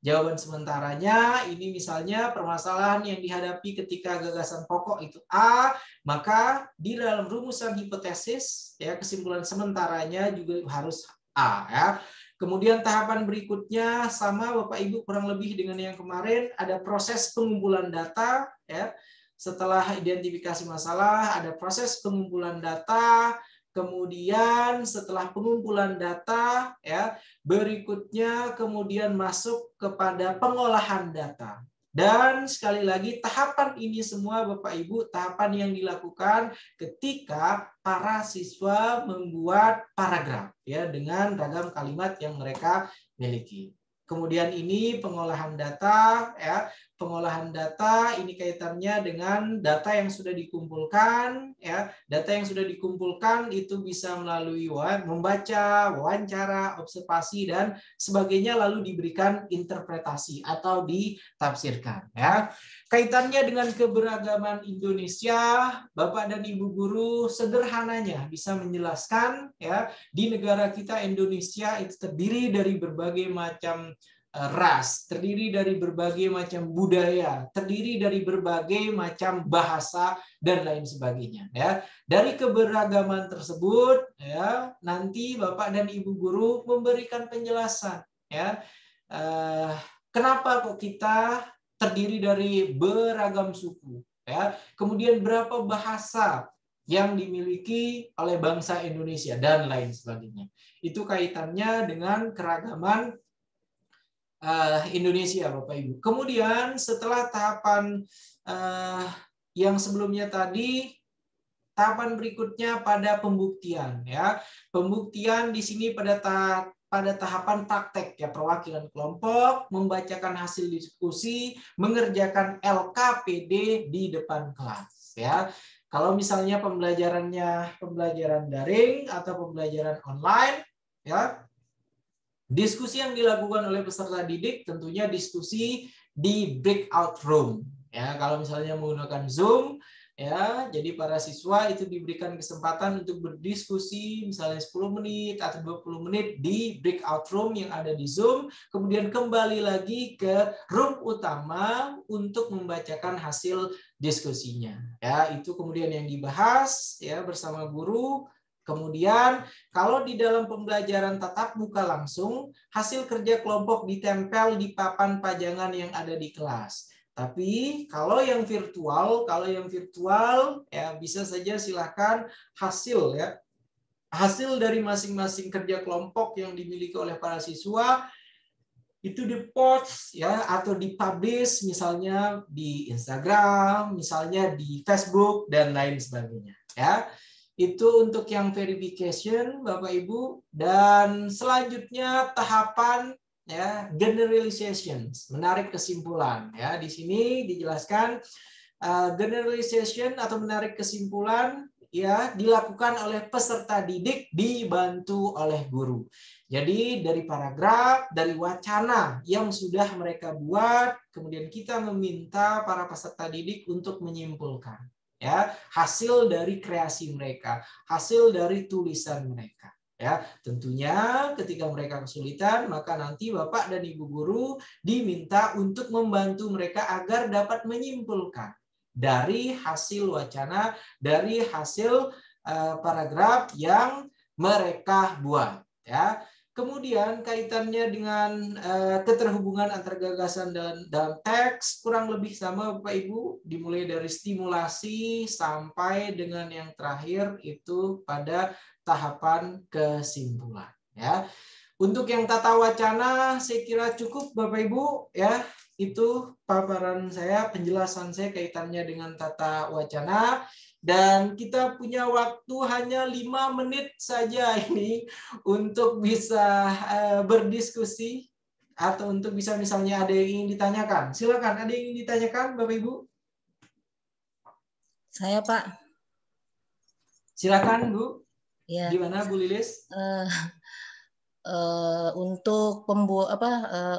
S1: jawaban sementaranya ini misalnya permasalahan yang dihadapi ketika gagasan pokok itu A, maka di dalam rumusan hipotesis ya kesimpulan sementaranya juga harus A ya. Kemudian tahapan berikutnya sama Bapak Ibu kurang lebih dengan yang kemarin, ada proses pengumpulan data ya. Setelah identifikasi masalah ada proses pengumpulan data. Kemudian setelah pengumpulan data ya, berikutnya kemudian masuk kepada pengolahan data. Dan sekali lagi tahapan ini semua Bapak Ibu tahapan yang dilakukan ketika para siswa membuat paragraf ya dengan ragam kalimat yang mereka miliki. Kemudian ini pengolahan data ya. Pengolahan data ini kaitannya dengan data yang sudah dikumpulkan ya. Data yang sudah dikumpulkan itu bisa melalui membaca, wawancara, observasi dan sebagainya lalu diberikan interpretasi atau ditafsirkan ya. Kaitannya dengan keberagaman Indonesia, Bapak dan Ibu guru sederhananya bisa menjelaskan ya, di negara kita Indonesia itu terdiri dari berbagai macam ras, terdiri dari berbagai macam budaya, terdiri dari berbagai macam bahasa dan lain sebagainya ya. Dari keberagaman tersebut ya, nanti Bapak dan Ibu guru memberikan penjelasan ya. Kenapa kok kita terdiri dari beragam suku ya. Kemudian berapa bahasa yang dimiliki oleh bangsa Indonesia dan lain sebagainya. Itu kaitannya dengan keragaman Indonesia Bapak Ibu. Kemudian setelah tahapan yang sebelumnya tadi, tahapan berikutnya pada pembuktian ya. Pembuktian di sini pada tahapan praktek ya, perwakilan kelompok, membacakan hasil diskusi, mengerjakan LKPD di depan kelas ya. Kalau misalnya pembelajarannya pembelajaran daring atau pembelajaran online ya, diskusi yang dilakukan oleh peserta didik tentunya diskusi di breakout room ya. Kalau misalnya menggunakan Zoom ya, jadi para siswa itu diberikan kesempatan untuk berdiskusi misalnya 10 menit atau 20 menit di breakout room yang ada di Zoom, kemudian kembali lagi ke room utama untuk membacakan hasil diskusinya ya. Itu kemudian yang dibahas ya bersama guru. Kemudian kalau di dalam pembelajaran tatap muka langsung, hasil kerja kelompok ditempel di papan pajangan yang ada di kelas. Tapi kalau yang virtual ya bisa saja silakan hasil ya. Hasil dari masing-masing kerja kelompok yang dimiliki oleh para siswa itu di-post ya atau di-publish misalnya di Instagram, misalnya di Facebook dan lain sebagainya ya. Itu untuk yang verification Bapak Ibu, dan selanjutnya tahapan ya generalizations, menarik kesimpulan ya. Di sini dijelaskan generalization atau menarik kesimpulan ya dilakukan oleh peserta didik dibantu oleh guru. Jadi dari paragraf, dari wacana yang sudah mereka buat, kemudian kita meminta para peserta didik untuk menyimpulkan ya hasil dari kreasi mereka, hasil dari tulisan mereka ya. Tentunya ketika mereka kesulitan maka nanti Bapak dan Ibu guru diminta untuk membantu mereka agar dapat menyimpulkan dari hasil wacana, dari hasil paragraf yang mereka buat ya. Kemudian kaitannya dengan keterhubungan antar gagasan dalam teks kurang lebih sama Bapak Ibu, dimulai dari stimulasi sampai dengan yang terakhir itu pada tahapan kesimpulan ya. Untuk yang tata wacana saya kira cukup Bapak Ibu ya. Itu paparan saya, penjelasan saya kaitannya dengan tata wacana. Dan kita punya waktu hanya 5 menit saja ini untuk bisa berdiskusi atau untuk bisa misalnya ada yang ingin ditanyakan. Silakan, ada yang ingin ditanyakan Bapak Ibu?
S18: Saya Pak.
S1: Silakan Bu.
S18: Ya.
S1: Gimana Bu Lilis?
S18: Untuk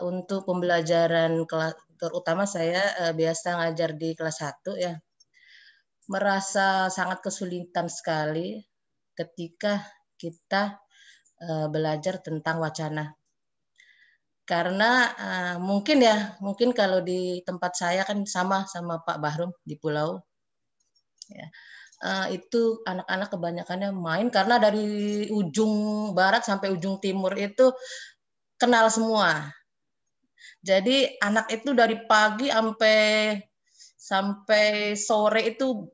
S18: untuk pembelajaran kelas terutama saya biasa ngajar di kelas 1 ya, merasa sangat kesulitan sekali ketika kita belajar tentang wacana. Karena mungkin kalau di tempat saya kan sama Pak Bahrum di pulau, ya, itu anak-anak kebanyakannya main karena dari ujung barat sampai ujung timur itu kenal semua. Jadi anak itu dari pagi sampai sore itu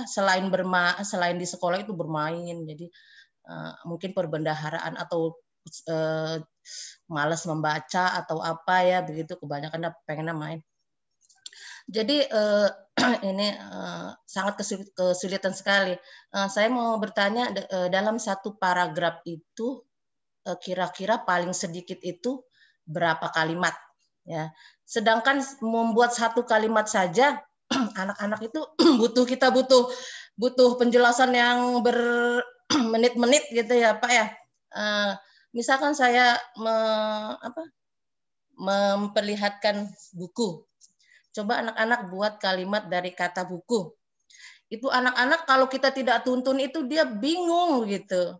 S18: selain di sekolah itu bermain. Jadi mungkin perbendaharaan atau malas membaca atau apa ya begitu, kebanyakan pengennya main. Jadi ini sangat kesulitan sekali. Saya mau bertanya, dalam satu paragraf itu kira-kira paling sedikit itu berapa kalimat ya? Sedangkan membuat satu kalimat saja anak-anak itu kita butuh penjelasan yang bermenit-menit gitu ya Pak ya. Misalkan saya memperlihatkan buku. Coba anak-anak buat kalimat dari kata buku. Itu anak-anak kalau kita tidak tuntun itu dia bingung gitu.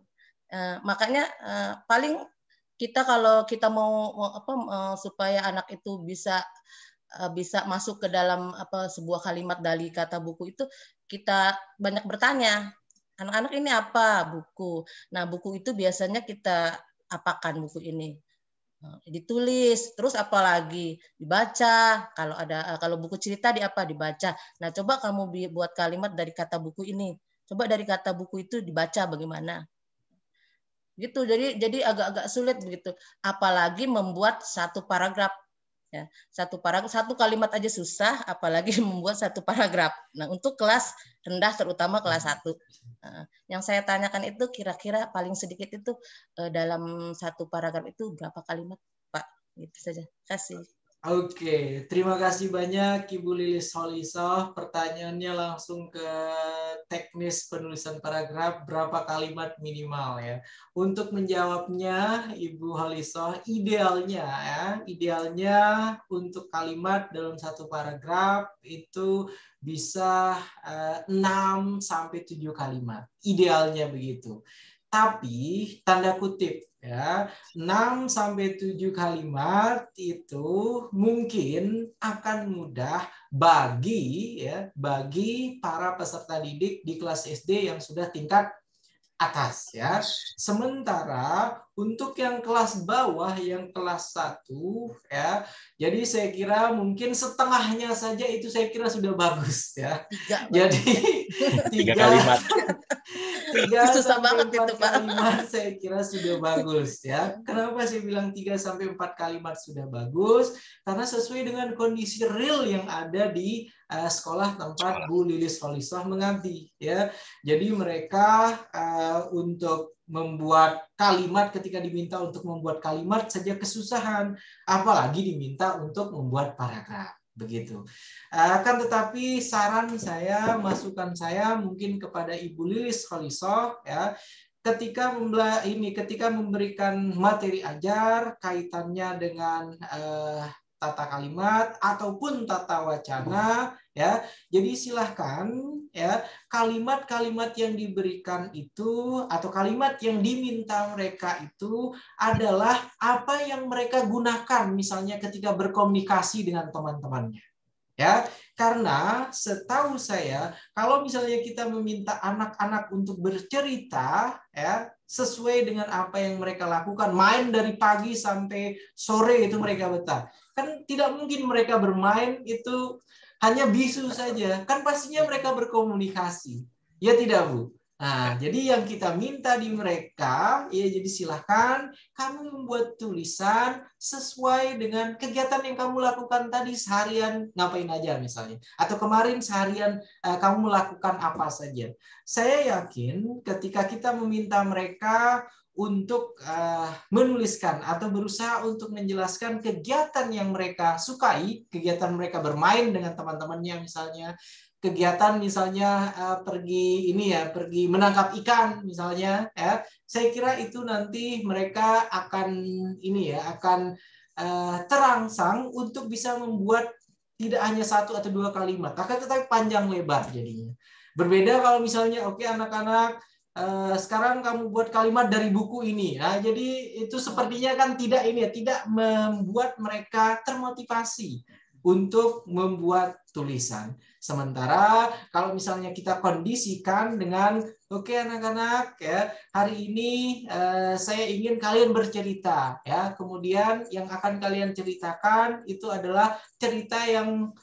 S18: Makanya paling kita kalau kita mau supaya anak itu bisa masuk ke dalam sebuah kalimat dari kata buku itu, kita banyak bertanya. Anak-anak ini apa? Buku. Nah, buku itu biasanya kita apakan buku ini? Ditulis, terus apa lagi? Dibaca. Kalau buku cerita dibaca. Nah, coba kamu buat kalimat dari kata buku ini. Coba dari kata buku itu dibaca bagaimana? Gitu. Jadi agak-agak sulit begitu. Apalagi membuat satu paragraf. Ya, satu kalimat aja susah, apalagi membuat satu paragraf. Nah, untuk kelas rendah terutama kelas 1. Yang saya tanyakan itu kira-kira paling sedikit itu dalam satu paragraf itu berapa kalimat, Pak? Gitu saja. Terima kasih.
S1: Oke, terima kasih banyak Ibu Lilis Holisoh. Pertanyaannya langsung ke teknis penulisan paragraf, berapa kalimat minimal ya. Untuk menjawabnya Ibu Holisoh, idealnya untuk kalimat dalam satu paragraf itu bisa 6 sampai 7 kalimat. Idealnya begitu. Tapi tanda kutip ya, 6 sampai 7 kalimat itu mungkin akan mudah bagi para peserta didik di kelas SD yang sudah tingkat atas ya. Sementara untuk yang kelas bawah, yang kelas 1 ya, jadi saya kira mungkin setengahnya saja itu saya kira sudah bagus ya. Jadi 3 kalimat. 3 sampai 4 kalimat saya kira sudah bagus ya. Kenapa saya bilang 3 sampai 4 kalimat sudah bagus? Karena sesuai dengan kondisi real yang ada di sekolah tempat Bu Lilis Holisoh mengabdi ya. Jadi mereka untuk membuat kalimat, ketika diminta untuk membuat kalimat saja kesusahan, apalagi diminta untuk membuat paragraf. Begitu. Kan tetapi masukan saya mungkin kepada Ibu Lilis Holisoh ya, ketika memberikan materi ajar kaitannya dengan tata kalimat ataupun tata wacana ya. Jadi silahkan ya, kalimat-kalimat yang diberikan itu atau kalimat yang diminta mereka itu adalah apa yang mereka gunakan misalnya ketika berkomunikasi dengan teman-temannya. Ya, karena setahu saya kalau misalnya kita meminta anak-anak untuk bercerita ya, sesuai dengan apa yang mereka lakukan, main dari pagi sampai sore itu mereka betah. Kan tidak mungkin mereka bermain itu hanya bisu saja. Kan pastinya mereka berkomunikasi. Ya tidak, Bu? Nah, jadi yang kita minta di mereka, ya jadi silahkan kamu membuat tulisan sesuai dengan kegiatan yang kamu lakukan tadi seharian, ngapain aja misalnya. Atau kemarin seharian kamu lakukan apa saja. Saya yakin ketika kita meminta mereka untuk menuliskan atau berusaha untuk menjelaskan kegiatan yang mereka sukai, kegiatan mereka bermain dengan teman-temannya misalnya, kegiatan misalnya pergi menangkap ikan misalnya ya, saya kira itu nanti mereka akan terangsang untuk bisa membuat tidak hanya 1 atau 2 kalimat, akan tetapi panjang lebar jadinya. Berbeda kalau misalnya, oke anak-anak, sekarang kamu buat kalimat dari buku ini. Nah, jadi itu sepertinya kan tidak membuat mereka termotivasi untuk membuat tulisan. Sementara kalau misalnya kita kondisikan dengan oke anak-anak ya, hari ini saya ingin kalian bercerita ya. Kemudian yang akan kalian ceritakan itu adalah cerita yang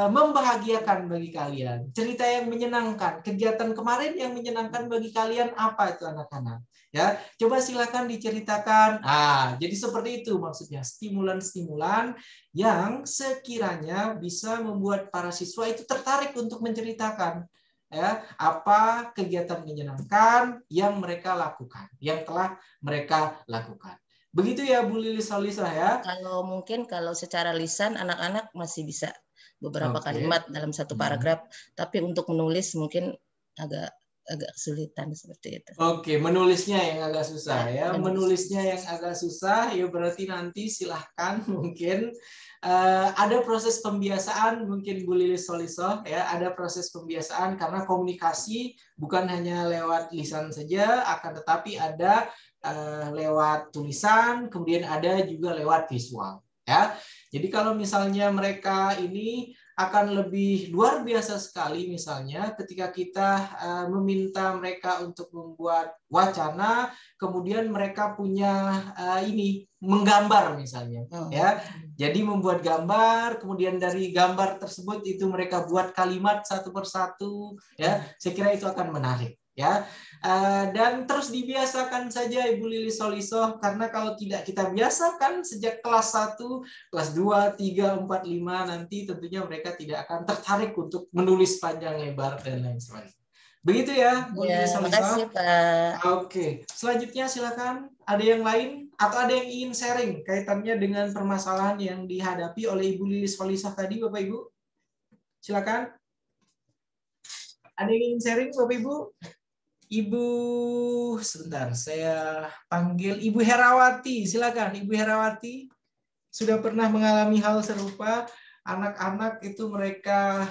S1: membahagiakan bagi kalian, cerita yang menyenangkan, kegiatan kemarin yang menyenangkan bagi kalian apa itu anak-anak? Ya, coba silakan diceritakan. Jadi seperti itu maksudnya, stimulan-stimulan yang sekiranya bisa membuat para siswa itu tertarik untuk menceritakan ya apa kegiatan menyenangkan yang mereka lakukan, yang telah mereka lakukan. Begitu ya Bu Lilis Solisah ya.
S18: Kalau secara lisan anak-anak masih bisa beberapa kalimat dalam satu paragraf, tapi untuk menulis mungkin agak kesulitan seperti itu.
S1: Oke, menulisnya yang agak susah ya. Menulisnya yang agak susah ya, berarti nanti silahkan mungkin ada proses pembiasaan, mungkin Bu Lilis Solisah ya, ada proses pembiasaan karena komunikasi bukan hanya lewat lisan saja, akan tetapi ada lewat tulisan, kemudian ada juga lewat visual ya. Jadi kalau misalnya mereka ini akan lebih luar biasa sekali misalnya ketika kita meminta mereka untuk membuat wacana, kemudian mereka punya menggambar misalnya ya. Jadi membuat gambar, kemudian dari gambar tersebut itu mereka buat kalimat satu persatu ya. Saya kira itu akan menarik ya. Dan terus dibiasakan saja Ibu Lilis Solisah, karena kalau tidak kita biasakan sejak kelas 1, kelas 2, 3, 4, 5 nanti tentunya mereka tidak akan tertarik untuk menulis panjang lebar dan lain sebagainya. Begitu ya Bu Lilis Solisah.
S18: Terima kasih Pak.
S1: Oke, selanjutnya silakan ada yang lain atau ada yang ingin sharing kaitannya dengan permasalahan yang dihadapi oleh Ibu Lilis Solisah tadi, Bapak Ibu. Silakan. Ada yang ingin sharing Bapak Ibu? Ibu, sebentar, saya panggil Ibu Herawati. Silakan, Ibu Herawati. Sudah pernah mengalami hal serupa, anak-anak itu mereka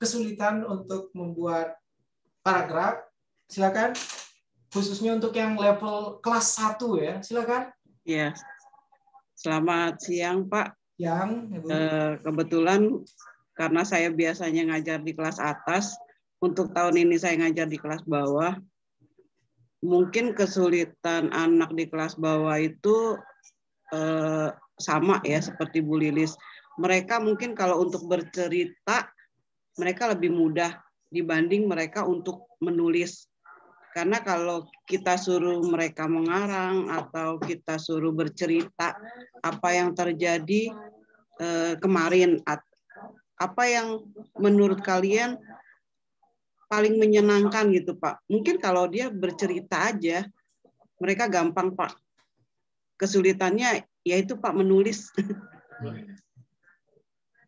S1: kesulitan untuk membuat paragraf. Silakan, khususnya untuk yang level kelas 1 ya. Silakan.
S19: Ya, selamat siang Pak.
S1: Siang, Ibu.
S19: Kebetulan karena saya biasanya ngajar di kelas atas, untuk tahun ini saya ngajar di kelas bawah. Mungkin kesulitan anak di kelas bawah itu sama ya seperti Bu Lilis. Mereka mungkin kalau untuk bercerita mereka lebih mudah dibanding mereka untuk menulis. Karena kalau kita suruh mereka mengarang atau kita suruh bercerita apa yang terjadi kemarin, apa yang menurut kalian paling menyenangkan gitu Pak. Mungkin kalau dia bercerita aja, mereka gampang Pak. Kesulitannya yaitu Pak menulis.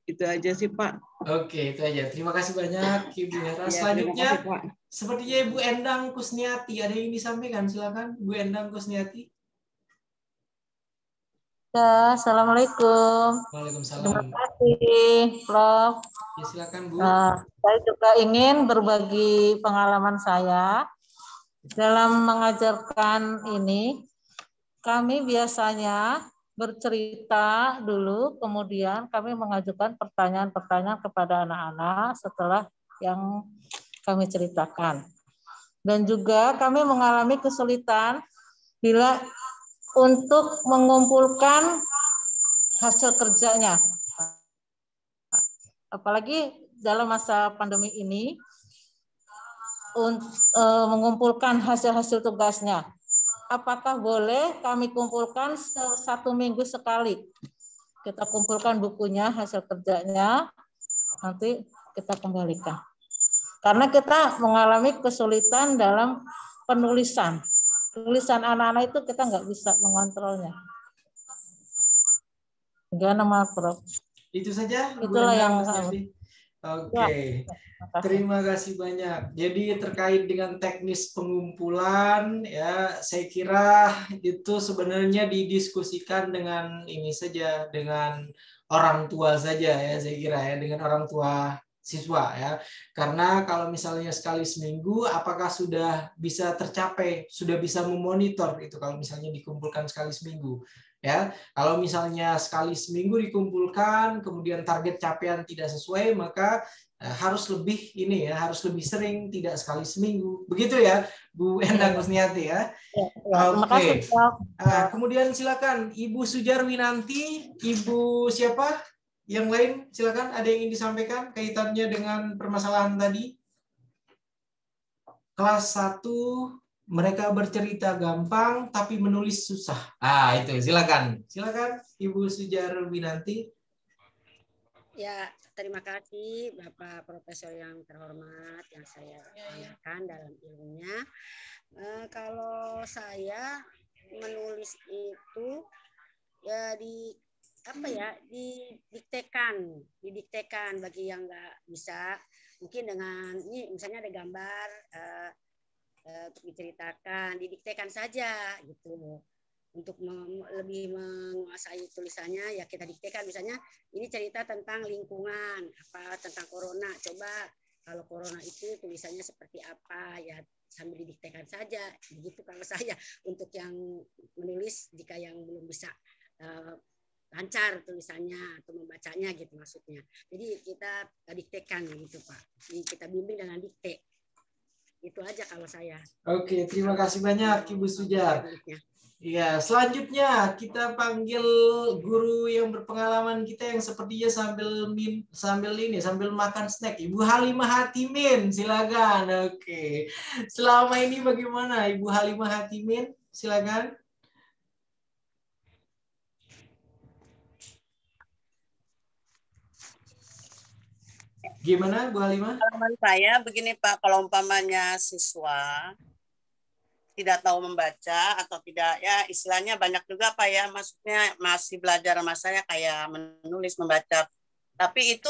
S19: Itu aja sih Pak.
S1: Oke, itu aja. Terima kasih banyak Ibu Hera. Selanjutnya, sepertinya Ibu Endang Kusniati. Ada yang disampaikan? Silakan, Bu Endang Kusniati.
S20: Ya, Assalamualaikum.
S1: Waalaikumsalam.
S20: Terima kasih, Prof.
S1: Ya, silakan Bu.
S20: Saya juga ingin berbagi pengalaman saya dalam mengajarkan ini. Kami biasanya bercerita dulu, kemudian kami mengajukan pertanyaan-pertanyaan kepada anak-anak setelah yang kami ceritakan. Dan juga kami mengalami kesulitan bila untuk mengumpulkan hasil kerjanya. Apalagi dalam masa pandemi ini, mengumpulkan hasil-hasil tugasnya. Apakah boleh kami kumpulkan 1 minggu sekali? Kita kumpulkan bukunya, hasil kerjanya, nanti kita kembalikan. Karena kita mengalami kesulitan dalam penulisan. Tulisan anak-anak itu kita nggak bisa mengontrolnya. Gimana Prof?
S1: Itu saja.
S20: Itulah yang
S1: Oke, terima kasih banyak. Jadi terkait dengan teknis pengumpulan, ya saya kira itu sebenarnya didiskusikan dengan ini saja, dengan orang tua saja ya, saya kira ya, dengan orang tua siswa ya. Karena kalau misalnya sekali seminggu, apakah sudah bisa tercapai, sudah bisa memonitor itu kalau misalnya dikumpulkan sekali seminggu. Ya, kalau misalnya sekali seminggu dikumpulkan, kemudian target capaian tidak sesuai, maka harus lebih ini ya, harus lebih sering, tidak sekali seminggu. Begitu ya, Bu Endang Kusniati ya. Oke. Kemudian silakan Ibu Sujarwinanti, Ibu siapa? Yang lain silakan, ada yang ingin disampaikan kaitannya dengan permasalahan tadi? Kelas 1 mereka bercerita gampang tapi menulis susah. Itu silakan. Silakan Ibu Sujarwinanti.
S2: Ya, terima kasih Bapak Profesor yang terhormat yang saya banggakan dalam ilmunya. Kalau saya menulis itu ya didiktekan bagi yang nggak bisa, mungkin dengan ini misalnya ada gambar untuk diceritakan, didiktekan saja gitu. Untuk lebih menguasai tulisannya ya kita diktekan, misalnya ini cerita tentang lingkungan, apa tentang corona, coba kalau corona itu tulisannya seperti apa ya, sambil didiktekan saja begitu kalau saya untuk yang menulis, jika yang belum bisa lancar tulisannya atau membacanya gitu maksudnya. Jadi kita diktekan gitu Pak, jadi kita bimbing dengan dikte. Itu aja kalau saya.
S1: Oke, terima kasih banyak Ibu Sujar. Ya, selanjutnya kita panggil guru yang berpengalaman kita yang sepertinya sambil makan snack. Ibu Halimah Hatimin, silakan. Oke. Selama ini bagaimana Ibu Halimah Hatimin? Silakan. Gimana Bu Halimah?
S2: Pengalaman saya begini Pak, kalau umpamanya siswa tidak tahu membaca atau tidak, ya istilahnya banyak juga Pak ya, maksudnya masih belajar sama saya kayak menulis, membaca. Tapi itu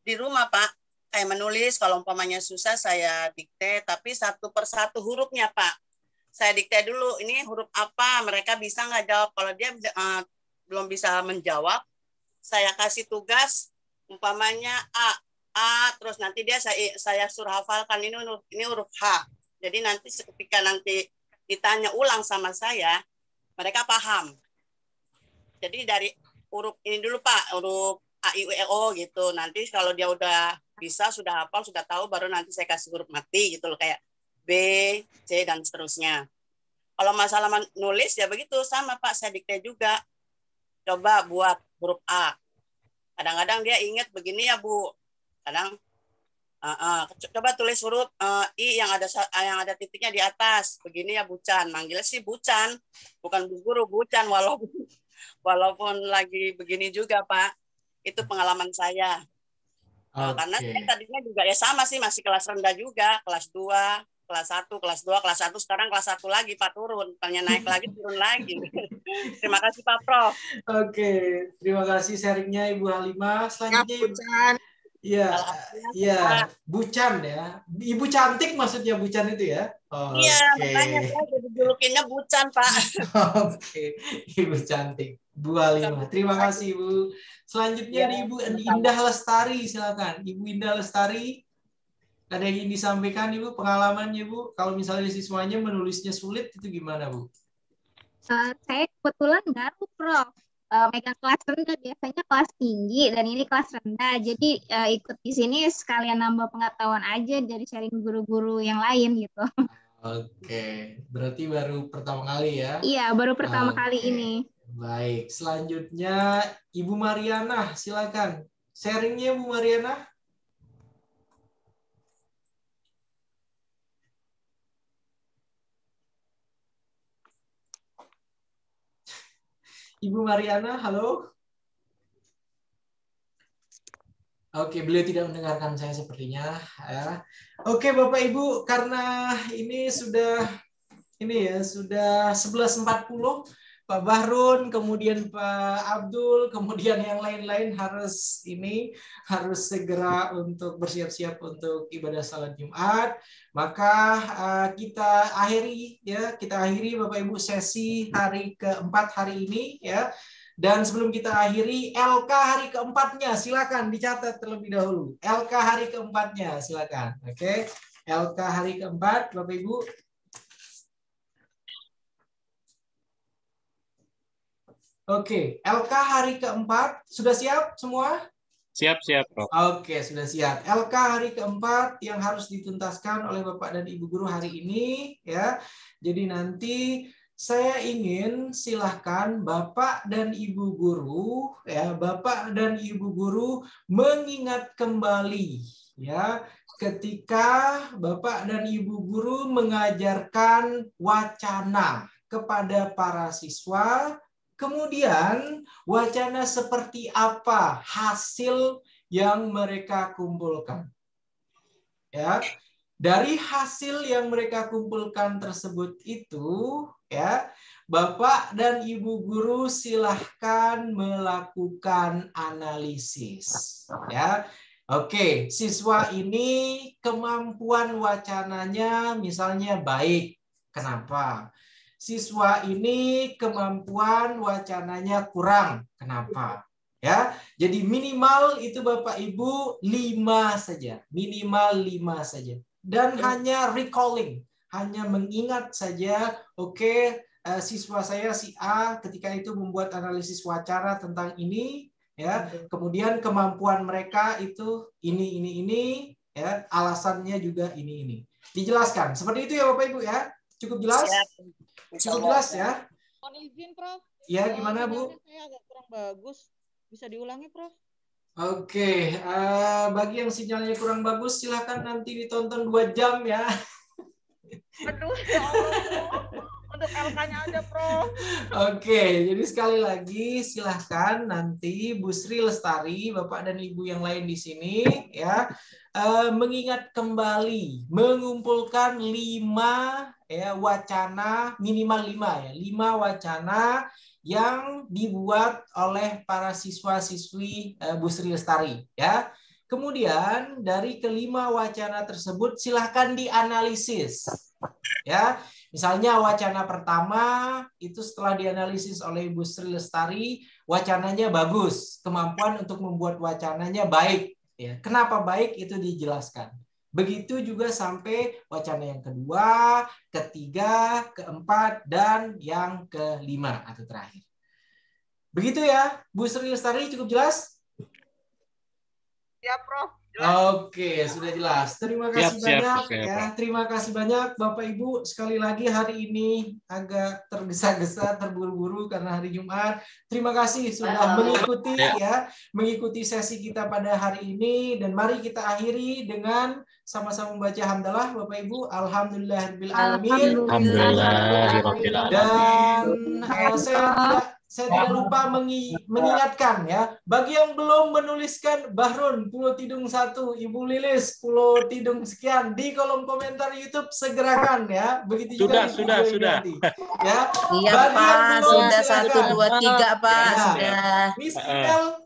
S2: di rumah Pak, kayak menulis, kalau umpamanya susah saya dikte, tapi satu persatu hurufnya Pak. Saya dikte dulu, ini huruf apa, mereka bisa nggak jawab. Kalau dia belum bisa menjawab, saya kasih tugas, umpamanya A, terus nanti dia saya suruh hafalkan ini huruf H. Jadi nanti ketika nanti ditanya ulang sama saya, mereka paham. Jadi dari huruf ini dulu Pak, huruf A, I, U, E, O gitu. Nanti kalau dia udah bisa, sudah hafal, sudah tahu, baru nanti saya kasih huruf mati gitu loh, kayak B, C, dan seterusnya. Kalau masalah nulis ya begitu, sama Pak, saya dikte juga. Coba buat huruf A. Kadang-kadang dia ingat begini ya Bu. Kadang coba tulis huruf I yang ada titiknya di atas. Begini ya Bucan. Manggilnya sih Bucan, bukan Bu Guru, Bucan, walaupun lagi begini juga Pak. Itu pengalaman saya. Karena saya tadinya juga ya sama sih, masih kelas rendah juga, kelas 2, kelas 1, kelas 2, kelas 1, sekarang kelas 1 lagi Pak, turun. Tanya naik lagi, turun lagi. Terima kasih Pak Prof.
S1: Oke, terima kasih sharingnya Ibu Halimah. Selanjutnya Bucan. Iya, Bucan ya. Ibu cantik maksudnya Bucan itu ya?
S2: Iya, makanya saya jadi julukinnya Bucan, Pak.
S1: Oke, Ibu cantik. Bu Halimah, terima kasih Ibu. Selanjutnya di Ibu Indah Lestari, silakan. Ibu Indah Lestari, ada yang ingin disampaikan Ibu, pengalamannya Ibu? Kalau misalnya siswanya menulisnya sulit, itu gimana Bu?
S21: Saya kebetulan baru Prof. Megang kelas rendah, biasanya kelas tinggi dan ini kelas rendah, jadi ikut di sini sekalian nambah pengetahuan aja dari sharing guru-guru yang lain gitu.
S1: Oke, berarti baru pertama kali ya?
S21: Iya, baru pertama kali ini.
S1: Baik, selanjutnya Ibu Mariana, silakan sharingnya Bu Mariana. Ibu Mariana, halo. Oke, beliau tidak mendengarkan saya sepertinya. Ya. Oke, Bapak Ibu, karena ini sudah 11.40, Pak Bahrun, kemudian Pak Abdul, kemudian yang lain-lain harus segera untuk bersiap-siap untuk ibadah salat Jumat. Maka kita akhiri Bapak Ibu sesi hari keempat hari ini ya. Dan sebelum kita akhiri, LK hari keempatnya silakan dicatat terlebih dahulu. LK hari keempatnya silakan. Oke, LK hari keempat Bapak Ibu. Oke, LK hari keempat sudah siap semua?
S6: Siap, Prof.
S1: Oke, sudah siap. LK hari keempat yang harus dituntaskan oleh Bapak dan Ibu guru hari ini ya. Jadi nanti saya ingin silahkan Bapak dan Ibu guru ya, Bapak dan Ibu guru mengingat kembali ya ketika Bapak dan Ibu guru mengajarkan wacana kepada para siswa, kemudian wacana seperti apa hasil yang mereka kumpulkan. Ya. Dari hasil yang mereka kumpulkan tersebut itu, ya, Bapak dan Ibu guru silahkan melakukan analisis. Ya, oke, siswa ini kemampuan wacananya misalnya baik. Kenapa? Siswa ini kemampuan wacananya kurang. Kenapa? Ya, jadi minimal itu Bapak Ibu 5 saja, minimal 5 saja. Dan hanya recalling, hanya mengingat saja, oke, siswa saya si A ketika itu membuat analisis wacana tentang ini, ya, kemudian kemampuan mereka itu ini, ya, alasannya juga ini. Dijelaskan, seperti itu ya Bapak Ibu ya, cukup jelas? Cukup jelas ya?
S17: Mohon izin Prof.
S1: Ya, gimana Bu?
S17: Saya agak kurang bagus, bisa diulangi Prof?
S1: Oke, bagi yang sinyalnya kurang bagus silahkan nanti ditonton 2 jam ya.
S17: Aduh, ya Allah. Untuk LK-nya aja, Prof.
S1: Oke, jadi sekali lagi silahkan nanti Bu Sri Lestari, Bapak dan Ibu yang lain di sini ya, mengingat kembali, mengumpulkan 5 ya wacana, minimal 5 ya, 5 wacana yang dibuat oleh para siswa-siswi Bu Sri Lestari ya. Kemudian dari kelima wacana tersebut silahkan dianalisis ya. Misalnya wacana pertama itu setelah dianalisis oleh Bu Sri Lestari, wacananya bagus, kemampuan untuk membuat wacananya baik ya. Kenapa baik itu dijelaskan. Begitu juga sampai wacana yang kedua, ketiga, keempat, dan yang kelima atau terakhir. Begitu ya, Bu Sri Lestari, cukup jelas?
S17: Ya, Prof.
S1: Oke, sudah jelas. Terima kasih banyak ya. Terima kasih banyak Bapak Ibu. Sekali lagi hari ini agak tergesa-gesa, terburu-buru karena hari Jumat. Terima kasih sudah mengikuti sesi kita pada hari ini, dan mari kita akhiri dengan sama-sama membaca hamdalah Bapak Ibu. Alhamdulillahirabbil alamin. Dan saya tidak lupa mengingatkan ya, bagi yang belum menuliskan Bahrun Pulau Tidung 1, Ibu Lilis Pulau Tidung sekian di kolom komentar YouTube, segerakan ya. Begitu juga
S6: sudah.
S1: Ya.
S18: Iya Pak, sudah 1, 2, 3 Pak,
S1: sudah.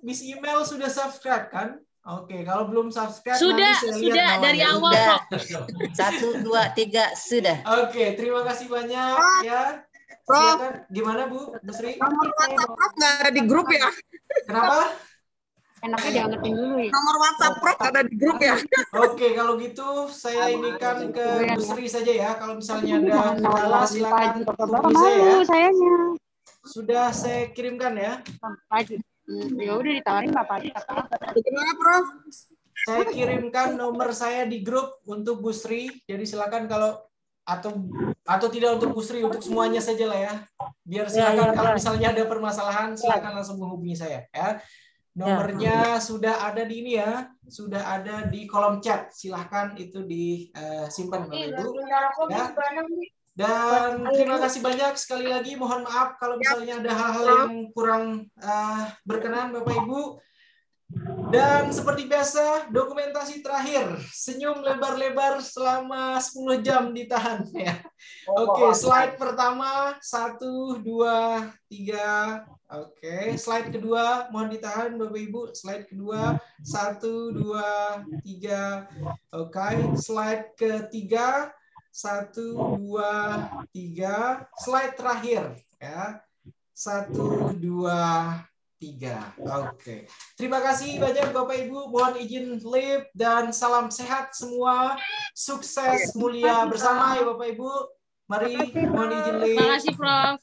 S1: Miss email sudah subscribe kan? Oke, kalau belum subscribe
S15: sudah dari awal kok.
S18: 1, 2, 3 sudah.
S1: Oke, terima kasih banyak ya.
S5: Prof,
S1: gimana Bu Sri?
S5: Nomor WhatsApp Prof nggak ada di grup ya?
S1: Kenapa?
S9: Enaknya diangetin dulu ya.
S5: Nomor WhatsApp Prof ada di grup ya?
S1: Oke, kalau gitu saya inikan ke Bu Sri saja ya. Kalau misalnya ada kendala silakan hubungi saya ya. Sudah saya kirimkan ya.
S9: Ya udah ditawarin Bapak aja.
S5: Gimana Prof?
S1: Saya kirimkan nomor saya di grup untuk Bu Sri. Jadi silakan kalau atau tidak untuk Bu Sri, untuk semuanya saja lah ya. Biar silakan kalau misalnya ada permasalahan silakan langsung menghubungi saya ya. Nomornya sudah ada di ini ya, sudah ada di kolom chat. Silahkan itu disimpan Bapak Ibu ya. Dan terima kasih banyak sekali lagi. Mohon maaf kalau misalnya ada hal-hal yang kurang berkenan Bapak Ibu. Dan seperti biasa, dokumentasi terakhir. Senyum lebar-lebar selama 10 jam ditahan. Ya. Oke, slide pertama. 1, 2, 3. Oke, slide kedua. Mohon ditahan Bapak-Ibu. Slide kedua. 1, 2, 3. Oke, slide ketiga. 1, 2, 3. Slide terakhir. Ya. 1, 2, 3. Oke. Terima kasih banyak Bapak Ibu. Mohon izin live dan salam sehat semua. Sukses mulia bersama ya Bapak Ibu. Mari mohon izin live.
S15: Terima kasih Prof.